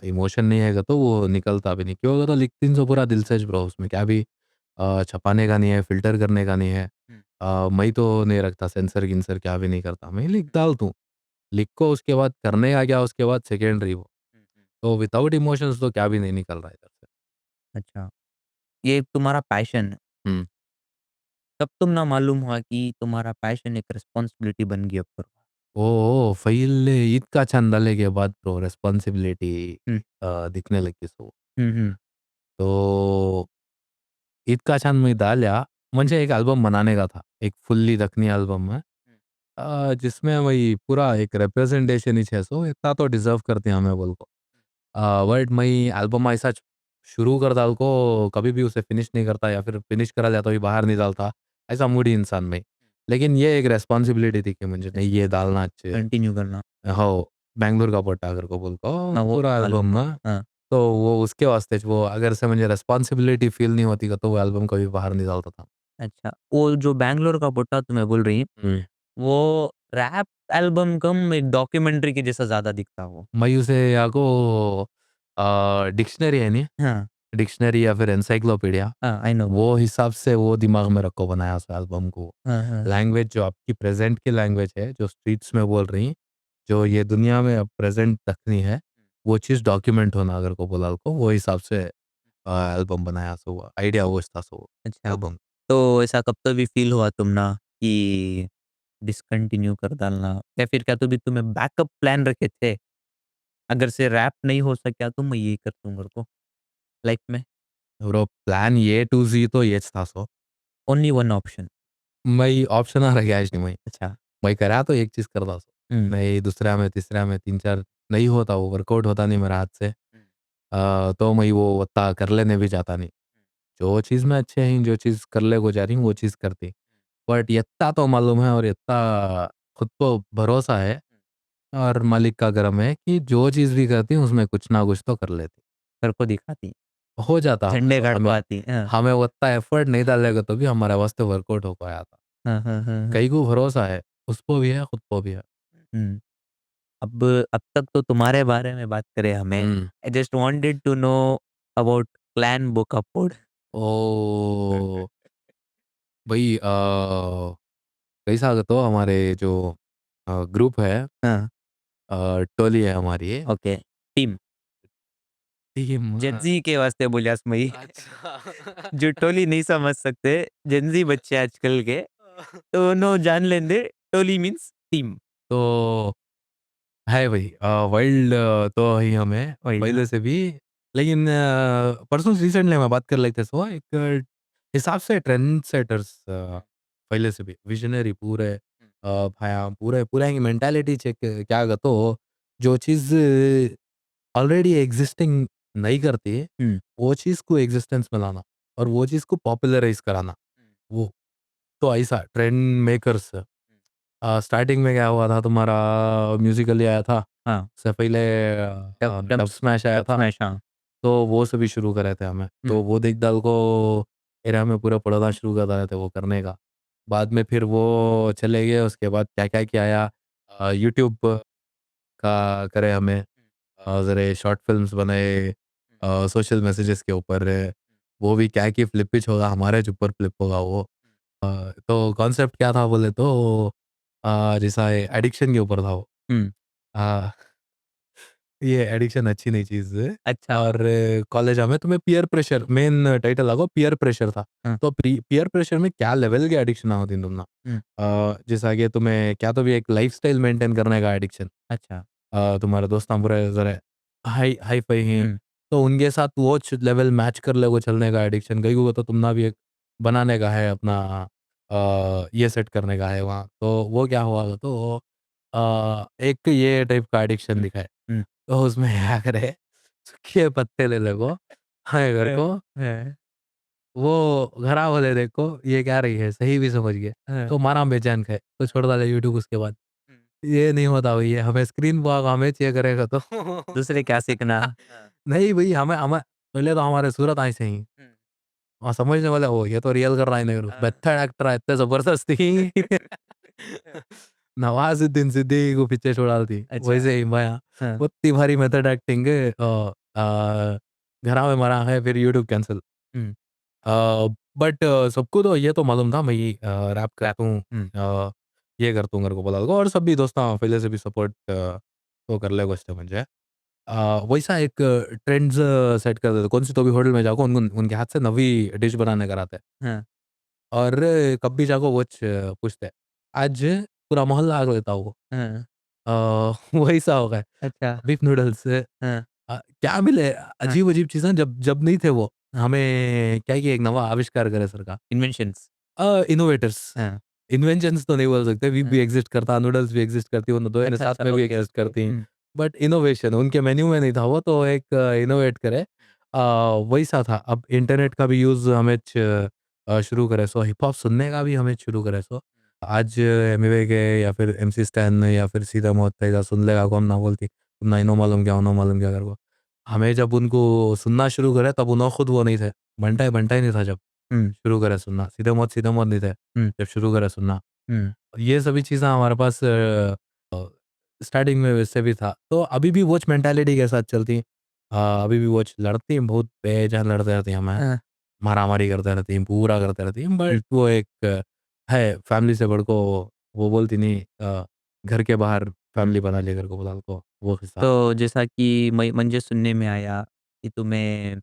इमोशन नहीं आएगा तो वो निकलता भी नहीं. क्यों बोला तो लिखतीन सो पूरा दिल से ज ब्रो उसमें क्या भी छपाने का नहीं है, फ़िल्टर करने का नहीं है. हुँ, मैं तो नहीं रखता सेंसर-गिन्सर क्या भी नहीं करता. मैं लिख डालता हूँ. लिखो उसके बाद करने का क्या उसके बाद सेकेंडरी वो. हुँ, हुँ। तो विदाउट इमोशंस तो क्या भी नहीं निकल रहा है इधर से। अच्छा, ये तुम्हारा पैशन है, हुँ। तब तुम ना मालूम हुआ कि तुम्हारा पैशन एक रिस्पॉन्सिबिलिटी बन गई अब करो. ओह! ಫೈಲ್ इतका छंद डालने के बाद ब्रो रिस्पॉन्सिबिलिटी हुँ, दिखने लगी सो. हुँ, हुँ, तो इतका छंद मैं डाला, मुझे एक एल्बम बनाने का था. एक फुल्ली दखनी एल्बम है. जिसमें वही पूरा एक रिप्रेजेंटेशन ही है सो इतना तो डिज़र्व करते हैं हमें बोल को. बट मैं एल्बम ऐसा शुरू कर डाल को कभी भी उसे फिनिश नहीं करता या फिर फिनिश करा जाता भी बाहर नहीं डालता. ऐसा मूडी इंसान में. लेकिन ये एक रिस्पॉन्सिबिलिटी थी कि मुझे नहीं ये डालना चाहिए. कंटिन्यू करना। हो, बैंगलोर का पट्टा अगर को बोलको हाँ, वो पूरा एल्बम मालूम है। ना, हाँ, तो वो उसके वास्ते वो अगर से मुझे रिस्पॉन्सिबिलिटी फ़ील नहीं होती तो वो एल्बम कभी बाहर नहीं डालता था. अच्छा, वो जो बैंगलोर का बुट्टा तुम्हें बोल रही, हुँ. वो रैप एल्बम कम एक डॉक्यूमेंट्री के जैसा ज़्यादा दिखता वो। मैं उसे याको डिक्शनरी है नहीं, हाँ, डिक्शनरी या फिर एनसाइक्लोपीडिया, हाँ, आई नो। वो हिसाब से वो दिमाग में रखो बनाया उस एल्बम को. हाँ, हाँ, लैंग्वेज जो आपकी प्रेज़ेंट की लैंग्वेज है, जो स्ट्रीट्स में बोल रही, जो ये दुनिया में अब प्रेज़ेंट तकनी है, वो चीज़ डॉक्यूमेंट होना अगर को बोला को, वो हिसाब से एल्बम बनाया सो हुआ. आइडिया वो था सो अच्छा। एल्बम. तो ऐसा कब तो भी फ़ील हुआ तुम ना कि डिसकंटिन्यू कर डालना या फिर क्या तो भी तुम्हें बैकअप प्लान रखे थे? अगर से रैप नहीं हो सका तो मैं ये कर दूँगा को लाइफ में, bro plan A to Z तो येच था सो. Only one option. मैं ऑप्शन आ गया नहीं अच्छा. मैं करा तो एक चीज़ करता सो. हुँ, मैं दूसरा में, तीसरा में 3-4 नहीं होता वो वर्कआउट होता नहीं मेरा हाथ से. हुँ, तो मैं वो उतना कर लेने भी जाता नहीं. जो चीज़ में अच्छे हैं, जो चीज़ कर ले को जा रही हूँ, वो चीज़ करती. बट इतना तो मालूम है और इतना खुद को भरोसा है और मालिक का करम है कि जो चीज़ भी करती हूँ, उसमें कुछ ना कुछ तो कर लेती. सर को दिखाती, हो जाता हमें झंडे तो गाड़ हमें पाती। हाँ, हमें उतना एफर्ट नहीं डालेगा तो भी हमारे वास्ते वर्कआउट हो पाया था. हाँ, हाँ, हाँ, हाँ। कई को भरोसा है, उसको भी है, खुद को भी है। हुँ। अब तक तो तुम्हारे बारे में बात करें हमें। हुँ। I just wanted to know about Clan Boka food. Oh! भई कैसा तो हमारे जो ग्रुप है, हाँ, टोली है हमारी, ओके। टीम टीम जेनज़ी के वास्ते बोलियास मैं। अच्छा। जो टोली नहीं समझ सकते, जेनज़ी बच्चे आजकल के, तो उन्हों जान लेंदे टोली मीन्स टीम। तो है भाई, वाइल्ड तो ही हमें वही ना? पहले से भी, लेकिन परसों रिसेंटली मैं बात कर लेते सो एक हिसाब से ट्रेंड सेटर्स, पहले से भी विजनरी पूरे, भाया पूरे पूरा की मेंटालिटी चेक क्या गतो, जो चीज़ ऑलरेडी एग्जिस्टिंग नहीं करती है, हुँ, वो चीज़ को एग्जिस्टेंस में लाना और वो चीज़ को पॉपुलराइज़ कराना, वो तो ऐसा ट्रेंड मेकर्स। स्टार्टिंग में क्या हुआ था तुम्हारा, म्यूज़िकली आया था, हाँ। उससे पहले डब डब स्मैश आया डब था, स्मैश हाँ। तो वो सभी शुरू करे थे हमें। हुँ, तो वो देख दाल को एरा में पूरा पढ़ना शुरू कर रहे थे वो करने का। बाद में फिर वो चले गए, उसके बाद क्या-क्या किया आया, यूट्यूब का करे हमें, ज़रा शॉर्ट फ़िल्म्स बनाए, सोशल मैसेजेस के ऊपर, वो भी क्या कि फ्लिप पिच होगा, हमारे ज ऊपर फ्लिप होगा वो। तो कॉन्सेप्ट क्या था बोले तो जैसा ये एडिक्शन के ऊपर था वो। हुँ। अ, ये एडिक्शन अच्छी नहीं चीज़ है, अच्छा। और कॉलेज में तुम्हें पीयर प्रेशर मेन टाइटल लागो, पीयर प्रेशर था। हाँ, तो पीयर प्रेशर में क्या लेवल की एडिक्शन होती तुम ना, हुँ, जैसा कि तुम्हें क्या तो भी एक लाइफ़स्टाइल मेंटेन करने का एडिक्शन, अच्छा। तुम्हारे दोस्त पूरे ज़रा हाई-फाई हैं, हुँ, तो उनके साथ वो लेवल मैच कर ले वो चलने का एडिक्शन, कई को तो तुमना भी एक बनाने का है अपना, ये सेट करने का है वहाँ। तो वो क्या हुआ तो एक ये टाइप का एडिक्शन हुँ, दिखा है। हुँ। तो उसमें क्या करे, सूखे पत्ते ले ले को, हाय घर को, हैं, वो घरा वाले देखो ये क्या रही है, सही भी समझ गए। हैं। तो मारा बेचैन खाए, तो छोड़ डाले यूट्यूब उसके बाद। हुँ। ये नहीं होता भई, हमें स्क्रीन पर हमें चाहिए करेगा तो। दूसरे क्या सीखना? हाँ। नहीं भई, हमें हमें पहले तो हमारे सूरत ऐसे ही, हुँ। और समझने वाले हो ये तो रियल कर रहा है नहीं, हाँ। बेहतर एक्टर है इतने ज़बरदस्ती। नवाज़ुद्दीन सिद्दीकी को पीछे छोड़ा थी, अच्छा। वैसे ही मैं हाँ। उतनी भारी मेथड एक्टिंग अ, घरा में मरा है फिर यूट्यूब कैंसल। हुँ, बट सबको तो ये तो मालूम था मैं रैप रैप। करता हूँ, हुँ, ये करता हूँ, मेरे को पता था और सब भी दोस्त पहले से भी सपोर्ट तो कर ले गोष्ट म्हणजे वैसा एक ट्रेंड्स सेट कर देते, कौन सी तो भी होटल में जाओ उन उनके हाथ से नवी डिश बनाने कराते हैं, हाँ, और कभी जाको वो पूछते हैं, आज पूरा मोहल्ला आग लेता वो, हाँ। अ, वैसा हो गया। अच्छा। बीफ नूडल्स, हाँ, क्या मिले, हाँ। अजीब-अजीब चीज़ें जब जब नहीं थे वो, हमें क्या है कि एक नवा आविष्कार करे सर का। इन्वेंशन्स। इनोवेटर्स, हाँ, इन्वेंशन्स तो नहीं बोल सकते, वीप हाँ। भी एग्ज़िस्ट करता, नूडल्स भी एग्ज़िस्ट करती, वो 2007 अच्छा, अच्छा। में भी ओके, एग्ज़िस्ट ओके। करती। हुँ, बट इनोवेशन उनके मेन्यू में नहीं था वो, तो एक इनोवेट करे, वैसा था। अब इंटरनेट का भी यूज़ हमें शुरू करे सो, हिप हॉप सुनने का भी हमें शुरू करे सो। आज एमिवे के या फिर एमसी स्टैन ने या फिर सीधा मौत तैजा सुन लेगा कौन ना बोलती, ना इनो मालूम क्या, उनो मालूम क्या करको। हमें जब उनको सुनना शुरू करे तब उन्हों खुद वो नहीं थे, बंटाई बंटाई नहीं था जब। हुँ, शुरू करे सुनना, सीधे मौत नहीं थे, हुँ, जब शुरू करे सुनना। हुँ, ये सभी चीज़ें हमारे पास स्टार्टिंग में वैसे भी था। तो अभी भी वॉच मेंटालिटी के साथ चलती हैं। अभी भी वॉच लड़ती हैं, बहुत बेजान लड़ते रहती हैं हमें, हाँ, मारा-मारी करते रहती हैं, पूरा करते रहती हैं, हुँ। बट वो एक है फैमिली से बढ़ को, वो बोलती नहीं, घर के बाहर हुँ। फैमिली बना लिया घर को बोला को, वो किस्सा। तो जैसा कि मुझे सुनने में आया कि तुम्हें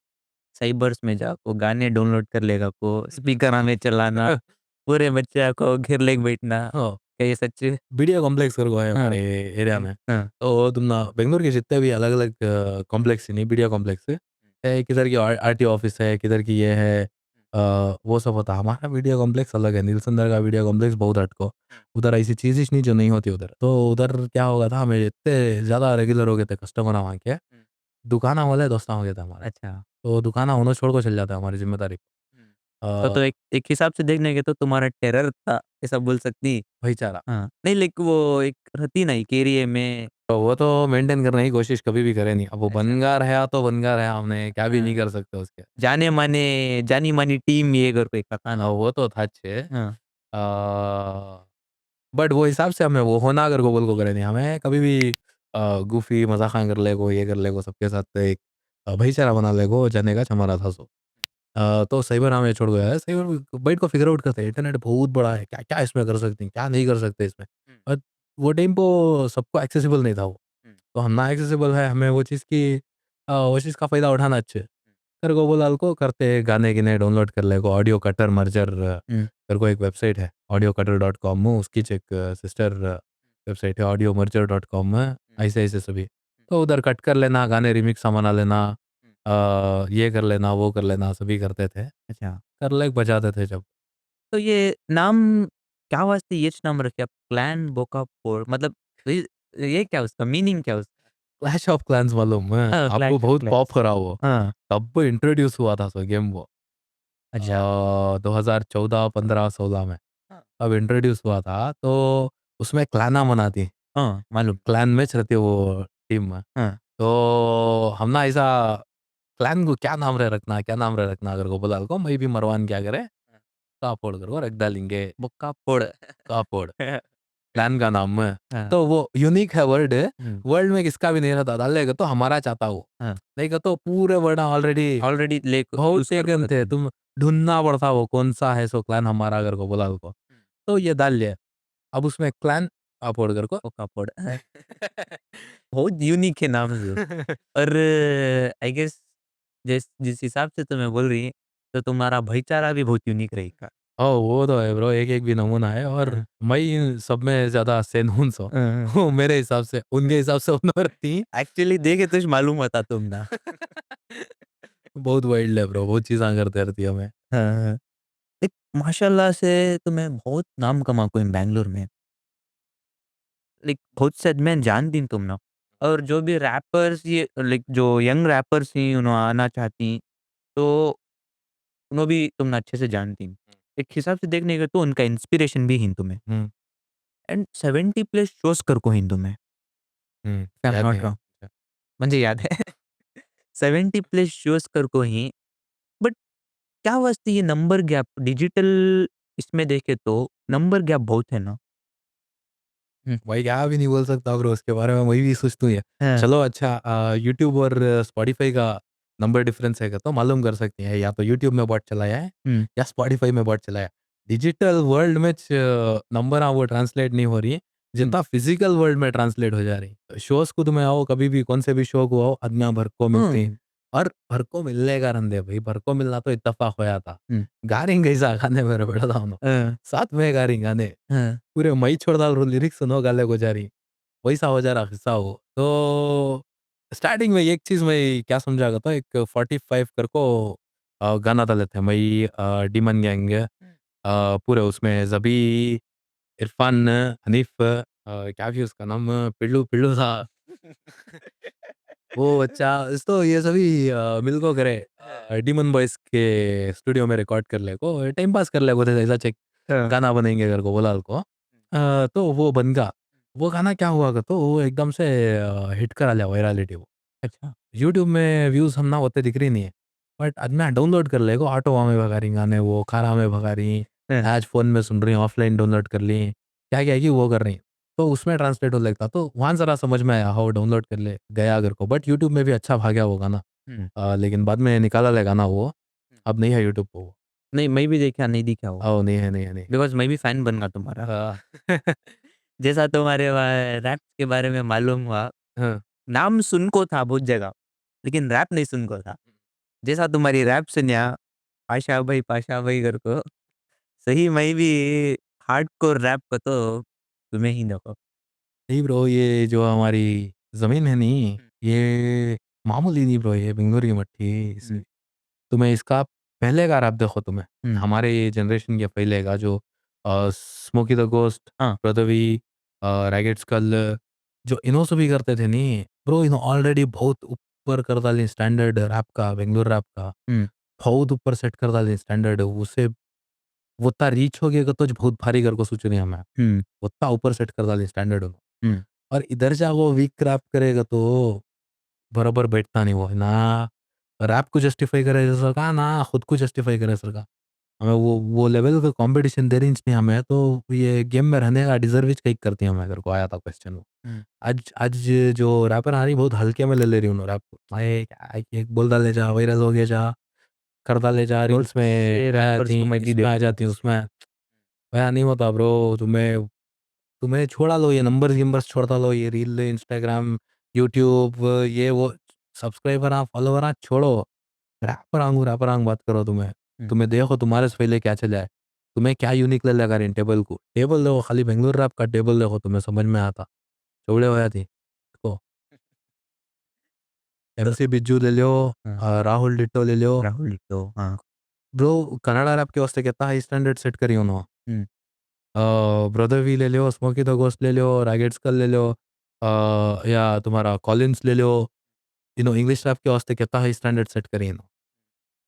साइबर्स में जाको गाने डाउनलोड कर लेगा को, स्पीकर में चलाना, पूरे बच्चा को घेर लेके बैठना, हाँ। क्या ये सच है? बीडीए कॉम्प्लेक्स करके है हाँ, हमारे एरिया हुँ, में। हाँ, तो तुम ना बेंगलोर के जितने भी अलग-अलग कॉम्प्लेक्स है नहीं, बीडीए कॉम्प्लेक्स है, किधर की आरटीओ ऑफिस है, किधर की ये है, वो सब होता है। हमारा बीडीए कॉम्प्लेक्स अलग है, नीलसंदर का बीडीए कॉम्प्लेक्स बहुत हटको। उधर ऐसी चीज़ ही नहीं जो नहीं होती उधर। तो उधर क्या हो गया था, हमें इतने ज़्यादा रेगुलर हो गए थे कस्टमर वहाँ के, हुँ, दुकाना वाले दोस्त हो गए थे हमारे। अच्छा। तो दुकाना उन्हें छोड़ को चल जाता है हमारी ज़िम्मेदारी हुँ। पे। तो एक एक हिसाब से देखने के तो तुम्हारा टेरर था, ऐसा बोल सकती? भाईचारा। हाँ, नहीं लाइक वो एक रहती ना एक एरिया में। तो वो तो मेंटेन करने की कोशिश कभी भी करे नहीं। अब वो अच्छा। बंगा रहा तो बंगा रहा, हमने क्या भी हाँ, नहीं कर सकते उसके। जाने-माने जानी-मानी टीम ये करके एक था ना? वो तो था अच्छे, हाँ, बट वो हिसाब से हमें वो होना अगर गूगल को करे नहीं हमें कभी भी गुफी मजाक कर लेगो ये कर लेगो सबके साथ एक भाईचारा बना लेगो जाने का हमारा था सो तो सही बार हमें छोड़ गया है सही बार बैठ को फिगर आउट करते हैं इंटरनेट बहुत बड़ा है क्या क्या इसमें कर सकते हैं क्या नहीं कर सकते इसमें हुँ, बट वो टाइम को सबको एक्सेसिबल नहीं था वो हुँ, तो हम ना एक्सेसिबल है हमें वो चीज़ की वो चीज़ का फ़ायदा उठाना अच्छे हुँ, तेरे को बोला को करते गाने गिने डाउनलोड कर ले को ऑडियो कटर मर्जर हुँ, तेरे को एक वेबसाइट है ऑडियो कटर डॉट कॉम उसकी एक सिस्टर वेबसाइट है ऑडियो मर्जर डॉट कॉम में हुँ, ऐसे ऐसे सभी हुँ, तो उधर कट कर लेना गाने रिमिक्स बना लेना हुँ। ये कर लेना वो कर लेना सभी करते थे अच्छा, कर ले बजाते थे जब तो ये नाम क्या वास्ते येच नाम रखे आप क्लैन बोकापोर मतलब ये क्या उसका मीनिंग क्या उसका? क्लैश ऑफ क्लैंस मालूम है आपको क्लैश ऑफ बहुत पॉप क्लैन्स करा वो हाँ, तब इंट्रोड्यूस हुआ था सो गेम वो अच्छा। 2014 15 16 में हाँ, अब इंट्रोड्यूस हुआ था तो उसमें क्लाना मनाती हाँ, मालूम। क्लैन मैच रहती है वो टीम में हाँ, तो हम ना ऐसा क्लैन को क्या नाम रहे रखना क्या नाम रहे रखना अगर को बोला को मैं भी मरवान क्या करे हाँ, कापोड़ करो रख डालेंगे बोकापोड़ कापोड़ क्लैन का नाम है हाँ, तो वो यूनिक है वर्ड हुँ, वर्ल्ड में किसका भी नहीं रहता डालेगा तो हमारा चाहता वो हाँ, नहीं का तो पूरे वर्ड ऑलरेडी ऑलरेडी बहुत चूज़ करके सेकंड थे रखते हैं। तुम ढूंढना पड़ता वो कौन सा है सो क्लैन हमारा अगर को बोला को हुँ, तो ये डाल लिया अब उसमें क्लैन कापोड़ कर को बोकापोड़ बहुत यूनिक है नाम जो और आई गेस जिस जिस हिसाब से तुम्हें बोल रही है, तो तुम्हारा भाईचारा भी बहुत यूनिक रहेगा। ओह! वो तो है ब्रो, एक-एक भी नमूना है और हाँ, मैं इन सब में ज़्यादा सेनून सो हाँ, वो मेरे हिसाब से, उनके हिसाब से वो नंबर 3 एक्चुअली देखे तुझ मालूम होता तुम ना। बहुत वाइल्ड है ब्रो, बहुत चीज़ें करते रहती है हमें। हाँ, हाँ। एक माशाल्लाह से तुम्हें बहुत नाम कमा कोई बैंगलोर में। लाइक बहुत से मैं जानती हूँ तुम ना और जो भी रैपर्स ये लाइक जो यंग रैपर्स ही उन्हों आना चाहती, तो उन्हें भी तुम ना अच्छे से जानती। एक हिसाब से देखने गए तो उनका इंस्पिरेशन भी हिंदू तुम्हें हुँ, एंड 70 प्लस शोज कर को हिंदू में, हुँ, इफ आई एम याद नहीं नॉट है। रॉन्ग मुझे याद है 70 प्लस शोज कर को ही बट क्या वास्ते ये नंबर गैप डिजिटल इसमें देखे तो नंबर गैप बहुत है ना? हुँ, भाई क्या भी नहीं बोल सकता ब्रो उसके बारे में, मैं भी सोचता हूँ ये। हाँ, चलो अच्छा यूट्यूब और स्पॉटिफ़ाई का नंबर डिफरेंस है तो मालूम कर सकते हैं, या तो यूट्यूब में बॉट चलाया है हुँ, या स्पॉटिफ़ाई में बॉट चलाया है। डिजिटल वर्ल्ड में नंबर वो ट्रांसलेट नहीं हो रही है, हुँ, जितना फिज़िकल वर्ल्ड में ट्रांसलेट हो जा रही है। शोज़ को तुम्हें आओ कभी भी कौन से भी शो को आओ, आदमियाँ भर को मिलती हैं हुँ, और भर को मिलने का रंदे भाई, भर को मिलना तो इत्तेफ़ाक होया था। हुँ, गारिंग कैसा गाने मेरे बैठा था उन्हों, हाँ, साथ में गारिंग गाने, हाँ, पूरे मई छोड़ दाल लिरिक्स सुनो गाले को जा रही। वैसा हो जा रहा किस्सा वो। तो स्टार्टिंग में एक चीज़ मैं क्या समझा करता हूँ, एक 45 कर को गाना डाले थे मैं डीमन गैंग पूरे उसमें ज़बी, इरफ़ान, हनीफ़ क्या भी उसका नाम पिल्लू पिल्लू था। वो बच्चा इस तो ये सभी मिल को करे डीमन बॉयज़ के स्टूडियो में रिकॉर्ड कर ले को, टाइम पास कर ले को थे ऐसा चेक हाँ, गाना बनेंगे कर को बोला को। तो वो बन गा। वो गाना क्या हुआ का तो वो एकदम से हिट करा लिया वायरलिटी वो। अच्छा, यूट्यूब में व्यूज़ हम ना होते दिख रही नहीं है। बट आज मैं डाउनलोड कर लेगो ऑटो में भगा रही गाने वो, खारा में भगा रही, हाँ, आज फ़ोन में सुन रही, ऑफ़लाइन डाउनलोड कर ली, क्या-क्या है कि वो कर रही। तो उसमें ट्रांसलेट होने लगता, तो वहाँ ज़रा समझ में आया, हाँ, डाउनलोड कर ले, गया अगर को। बट यूट्यूब में भी अच्छा भागा वो गाना। हुँ, लेकिन बाद में निकाला ले गाना वो, हुँ। अब नहीं है यूट्यूब पे वो। नहीं, मैं भी देखा नहीं दिखा वो, ओह! नहीं है, नहीं है, नहीं है। बिकॉज़ मैं भी फैन बनूँगा तुम्हारा। हाँ। जैसा तुम्हारे रैप के बारे में मालूम हुआ, हाँ। नाम सुन को था बहुत जगह, लेकिन रैप नहीं सुन को था। जैसा तुम्हारी रैप सुना, पाशा भाई कर को, सही मैं भी हार्डकोर रैप को तो तुम्हें ही देखो। नहीं ब्रो, ये जो हमारी ज़मीन है नहीं, हुँ, ये मामूली नहीं ब्रो, ये बेंगलुरु की मट्टी इस हुँ, तुम्हें इसका पहले का रैप देखो तुम्हें, हुँ, हमारे जनरेशन के पहले का जो स्मोकी द गोस्ट, हाँ, पृथ्वी, रैगेट स्कल, जो इन्हों से भी करते थे नहीं, ब्रो इन्हों ऑलरेडी बहुत ऊपर कर डाली स्टैंडर्ड रैप का, बेंगलुरु रैप का, हुँ, बहुत ऊपर सेट कर डाली स्टैंडर्ड, उसे वो उतना रीच हो गया तो बहुत भारी कर को सोच रही हमें, हुँ, उतना ऊपर सेट कर डाली स्टैंडर्ड उन्हों। हुँ, और इधर जा वो वीक रैप करेगा तो बराबर बैठता नहीं वो, ना रैप को जस्टिफाई करे सका, ना खुद को जस्टिफाई करे सका। हमें वो लेवल का कंपटीशन दे रही नहीं हमें, तो ये गेम में रहने का डिजर्व कहीं करती है हमें, अगर को आया था क्वेश्चन वो। हुँ। आज आज जो रैपर आ रही बहुत हल्के में ले रही हूँ रैप को, भाई क्या एक बोल डाले जा, वायरल हो गया जा, कर डाले जा, ब्रो रील्स में ऐसे आ रैपर्स जाती, को मैं भी इसमें आ देखता हूँ। जाती, उसमें भैया नहीं होता ब्रो। तुम्हें तुम्हें छोड़ा लो ये नंबर्स गिम्बर्स, छोड़ता लो ये रील, इंस्टाग्राम, यूट्यूब, ये वो सब्सक्राइबर फॉलोवर छोड़ो, रैपर आंग बात करो। तुम्हें हुँ। तुम्हें देखो तुम्हारे से पहले क्या चला है, तुम्हें क्या यूनिक लगा इन टेबल को, टेबल देखो खाली बेंगलोर रैप का टेबल देखो, तुम्हें समझ में आता चौड़े हो जाती को। तो एमसी बिज्जू ले लो, हाँ, राहुल डिट्टो ले लो। राहुल तो हाँ। ब्रो कनाडा रैप के वास्ते कितना हाई स्टैंडर्ड सेट करी उन्होंने। हुँ। ब्रदर वी ले लो, स्मोकी द गोस्ट ले लो, रैगेड स्कल ले लो, या तुम्हारा कॉलिन्स ले लो। इंग्लिश रैप के वास्ते कितना हाई स्टैंडर्ड सेट करी इन्होंने।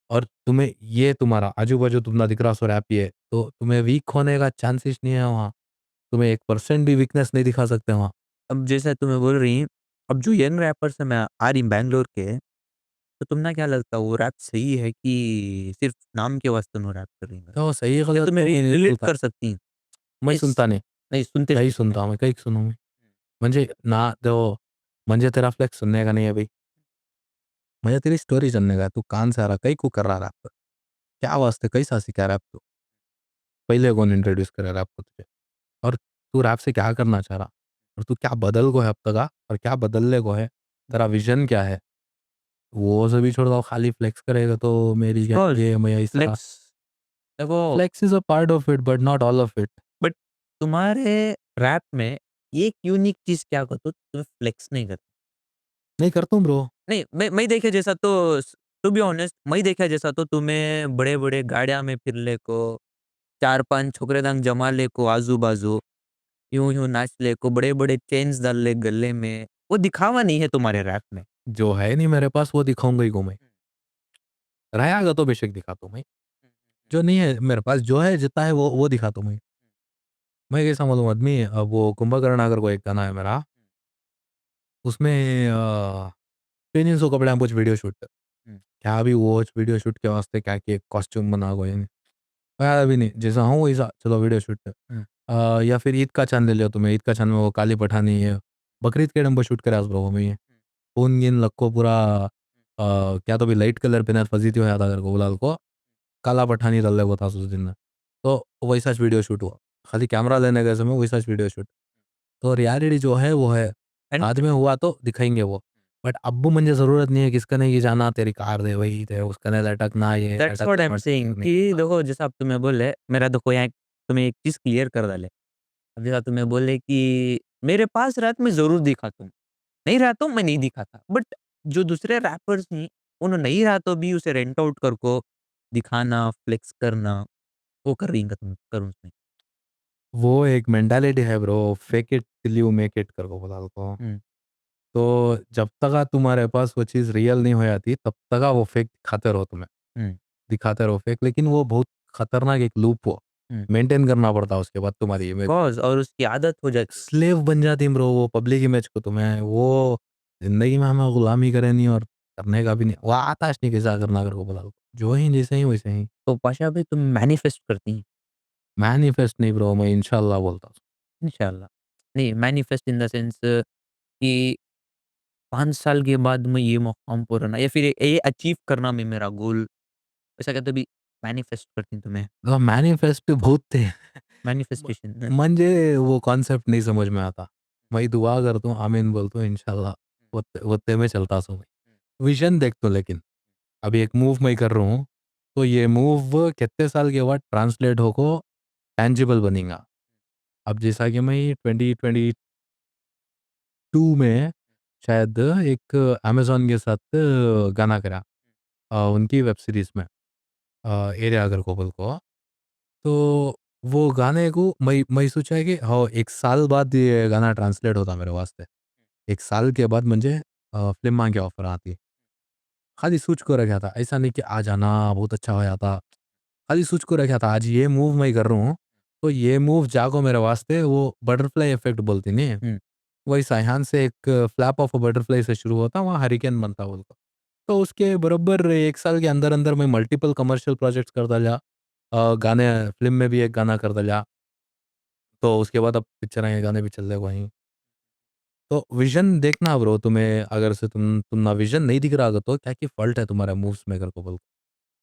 और तुम्हें ये तुम्हारा आजू-बाजू तुम ना दिख रहा सो रैप ये, तो तुम्हें वीक होने का चांसेस नहीं है वहाँ। तुम्हें 1% भी वीकनेस नहीं दिखा सकते वहाँ। अब जैसा तुम्हें बोल रही हैं, अब जो यंग रैपर्स हैं मैं आ रही बैंगलोर के, तो तुमने क्या लगता है वो रैप सही है कि सिर्फ़ नाम के वास्ते उन्होंने रैप कर रही हैं? तो सही क्या गलत तुम्हें तो नहीं रिलेट चलता। कर सकती हैं? मैं इस सुनता नहीं, नहीं सुनतेच काही नाही तुम्ही. सुनता मैं, काही सुनू मी. म्हणजे ना तो म्हणजे तेरा फ्लेक्स सुनने का नहीं है भाई, मुझे तेरी स्टोरी जानने का है, तू कहाँ से आ रहा, कहीं को कर रहा रैप, क्या वास्ते, कैसा सीखा रैप तू, पहले कौन इंट्रोड्यूस करा रैप को तुझे, और तू रैप से क्या करना चाह रहा, और तू क्या बदल को है अब तक और क्या बदलने को है, तेरा विजन क्या है, वो सभी छोड़ दो, खाली फ्लेक्स करेगा तो मेरी ऑफ क्या कोर्स ये मैं ऐसा। फ्लेक्स देखो flex is a part of it but not all of it. But तुम्हारे रैप में एक यूनिक चीज़ क्या करते हो तुम फ्लेक्स नहीं करते. नहीं करता हूँ ब्रो। नहीं मैं देखे जैसा तो टू बी ऑनेस्ट मैं देखा जैसा तो तुम्हें बड़े-बड़े गाड़ियाँ में फिरले को, 4-5 छोकरे दांग जमा ले को आजू-बाजू, यूँ-यूँ नाच ले को, बड़े-बड़े चेन्स डाल ले गले में, वो दिखावा नहीं है तुम्हारे रैप में. जो है नहीं मेरे पास वो दिखाऊंगा ही को मैं, रहेगा तो बेशक दिखाता हूँ मैं, जो नहीं है मेरे पास, जो है जितना है वो दिखाता हूँ मैं कैसा मालूम आदमी, वो कुंभकर्ण अगर कोई एक गाना है मेरा, उसमें ट्रेनिंग सो कपड़े हम कुछ वीडियो शूट क्या भी वो वीडियो शूट के वास्ते क्या कि कॉस्ट्यूम बना कोई नहीं, मैं अभी नहीं जैसा हूँ वैसा चलो वीडियो शूट या फिर ईद का चांद ले लो तुम्हें, ईद का चांद में वो काली पठानी है, बकरीद के डंबो शूट करे ब्रो में, खून गिन लक्को पूरा क्या तो भी लाइट कलर पहना फजीती हो जाता अगर गोलाल को, काला पठानी रल वो था उस दिन में, तो वैसा वीडियो शूट हुआ, खाली कैमरा लेने गए समय वैसा वीडियो शूट, तो रियलिटी जो है वो है, एंड बाद में हुआ तो दिखाएंगे वो, बट अब्बू मुझे ज़रूरत नहीं है किसका नहीं कि जाना तेरी कार दे वही दे उसका नहीं लटकना ये that's what I am saying करनी। कि देखो जैसा आप तुम्हें बोले, मेरा देखो यहाँ तुम्हें एक चीज़ क्लियर कर डाले. अब जैसा तुम्हें बोले कि मेरे पास रात में ज़रूर दिखा तुम, नहीं रहा तो मैं नहीं दिखाता. बट जो दूसरे रैपर्स हैं, उन्होंने नहीं रहा तो भी उसे रेंट आउट कर को दिखाना, फ्लेक्स करना, वो कर रही तुम करो उसमें. वो एक मेंटालिटी है bro, fake it till you make it कर को बोला को, हुँ, तो जब तक तुम्हारे पास वो चीज़ रियल नहीं हो जाती तब तक वो फेक हुँ, दिखाते रहो फेक, लेकिन वो बहुत खतरनाक एक लूप हो, हुँ. मेंटेन करना पड़ता है उसके बाद तुम्हारी इमेज, कॉज़ और उसकी आदत हो जाती है. स्लेव बन जाती है ब्रो वो पब्लिक इमेज को, तुम्हें वो ज़िंदगी में हमें गुलामी करे नहीं और करने का भी नहीं, वो आता नहीं कैसा करना अगर को बोला तो। जो ही जैसे ही वैसे ही। तो पाशा भाई तुम मैनिफेस्ट करती हैं, मैनिफेस्ट नहीं ब्रो, मैं इंशाल्लाह बोलता हूँ। इंशाल्लाह. नहीं मैनिफेस्ट इन द सेंस कि 5 साल के बाद मैं ये मुकाम पर रहना या फिर ये अचीव करना मैं मेरा गोल, ऐसा क्या कभी मैनिफेस्ट करती हैं तुम्हें? मैनिफेस्ट बहुत थे। म मैनिफेस्टेशन. म्हणजे वो कॉन्सेप्ट नहीं समझ में आता। मैं दुआ करता हूँ, आमीन बोलता हूँ, इंशाल्लाह वो में चलता सो मैं। विज़न देखता हूँ लेकिन, अभी एक मूव मैं कर रहा हूँ, तो ये मूव कितने साल के बाद ट्रांसलेट होको टैंजिबल बनेगा। अब जैसा कि मैं 2022 में शायद एक अमेज़न के साथ गाना करा, उनकी वेब सीरीज़ में, एरिया अगर कोपल को। तो वो गाने को मैं सोचा है कि हाँ, 1 साल बाद ये गाना ट्रांसलेट होता मेरे वास्ते। 1 साल के बाद म्हणजे फ़िल्मां की ऑफ़र आती। खाली सोच को रखा था, ऐसा नहीं कि आ जाना बहुत अच्छा हो जाता। खाली सोच को रखा था आज ये मूव मैं कर रहा हूँ, तो ये मूव जाको मेरे वास्ते वो बटरफ्लाई इफ़ेक्ट बोलती नहीं है। हुँ. वैसा यहाँ से एक फ्लैप ऑफ अ बटरफ्लाई से शुरू होता, वहाँ हरिकेन बनता बोलता। तो उसके बरोबर 1 साल के अंदर-अंदर मैं मल्टीपल कमर्शियल प्रोजेक्ट्स करता जा। गाने फ़िल्म में भी एक गाना कर दिया, तो उसके बाद अब पिक्चरें गाने भी चल रहे वहीं। तो विज़न देखना ब्रो तुम्हें अगर से तुम ना विज़न नहीं दिख रहा अगर तो क्या की फ़ॉल्ट है तुम्हारे मूव्स मेकर को बोल।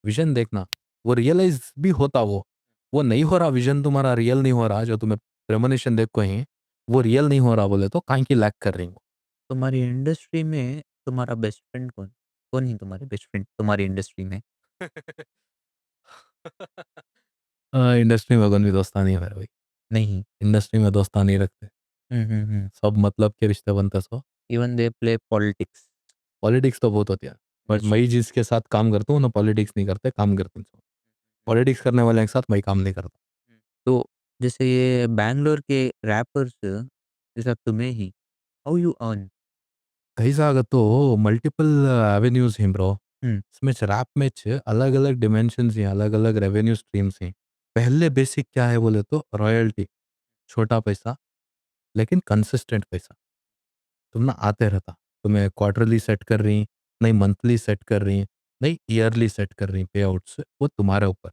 विज़न देखना, वो रियलाइज़ भी होता वो नहीं हो रहा विज़न तुम्हारा रियल नहीं हो रहा जो तुम्हें प्रेमोनिशन देख को ही, वो रियल नहीं हो रहा बोले तो काहे की लैग कर रही हो। तुम्हारी इंडस्ट्री में तुम्हारा बेस्ट फ्रेंड कौन? कौन है तुम्हारे बेस्ट फ्रेंड तुम्हारी इंडस्ट्री में? इंडस्ट्री में कोई भी दोस्ता नहीं है मेरे भाई। नहीं। इंडस्ट्री में दोस्ता नहीं रखते। हुँ। सब मतलब के रिश्ते बनते so. Even they play politics. Politics तो बहुत होती है। बट दैट्स मैं ट्रू। जिसके साथ काम करता हूँ ना पॉलिटिक्स नहीं करते, काम करते हैं। पॉलिटिक्स करने वाले के साथ मैं काम नहीं करता। तो जैसे ये बैंगलोर के रैपर्स जैसा तुम्हें ही, हाउ यू अर्न? कैसा आगतो तो मल्टीपल एवेन्यूज़ हैं ब्रो। हुँ, इसमें रैप में अलग-अलग डायमेंशंस हैं, अलग-अलग रेवेन्यू स्ट्रीम्स हैं। पहले बेसिक क्या है बोले तो रॉयल्टी, छोटा पैसा लेकिन कंसिस्टेंट पैसा। तुम ना आते रहता। तुम्हें क्वार्टरली सेट कर रही, नहीं मंथली सेट कर रही, नहीं ईयरली सेट कर रही पे आउट्स, वो तुम्हारे ऊपर।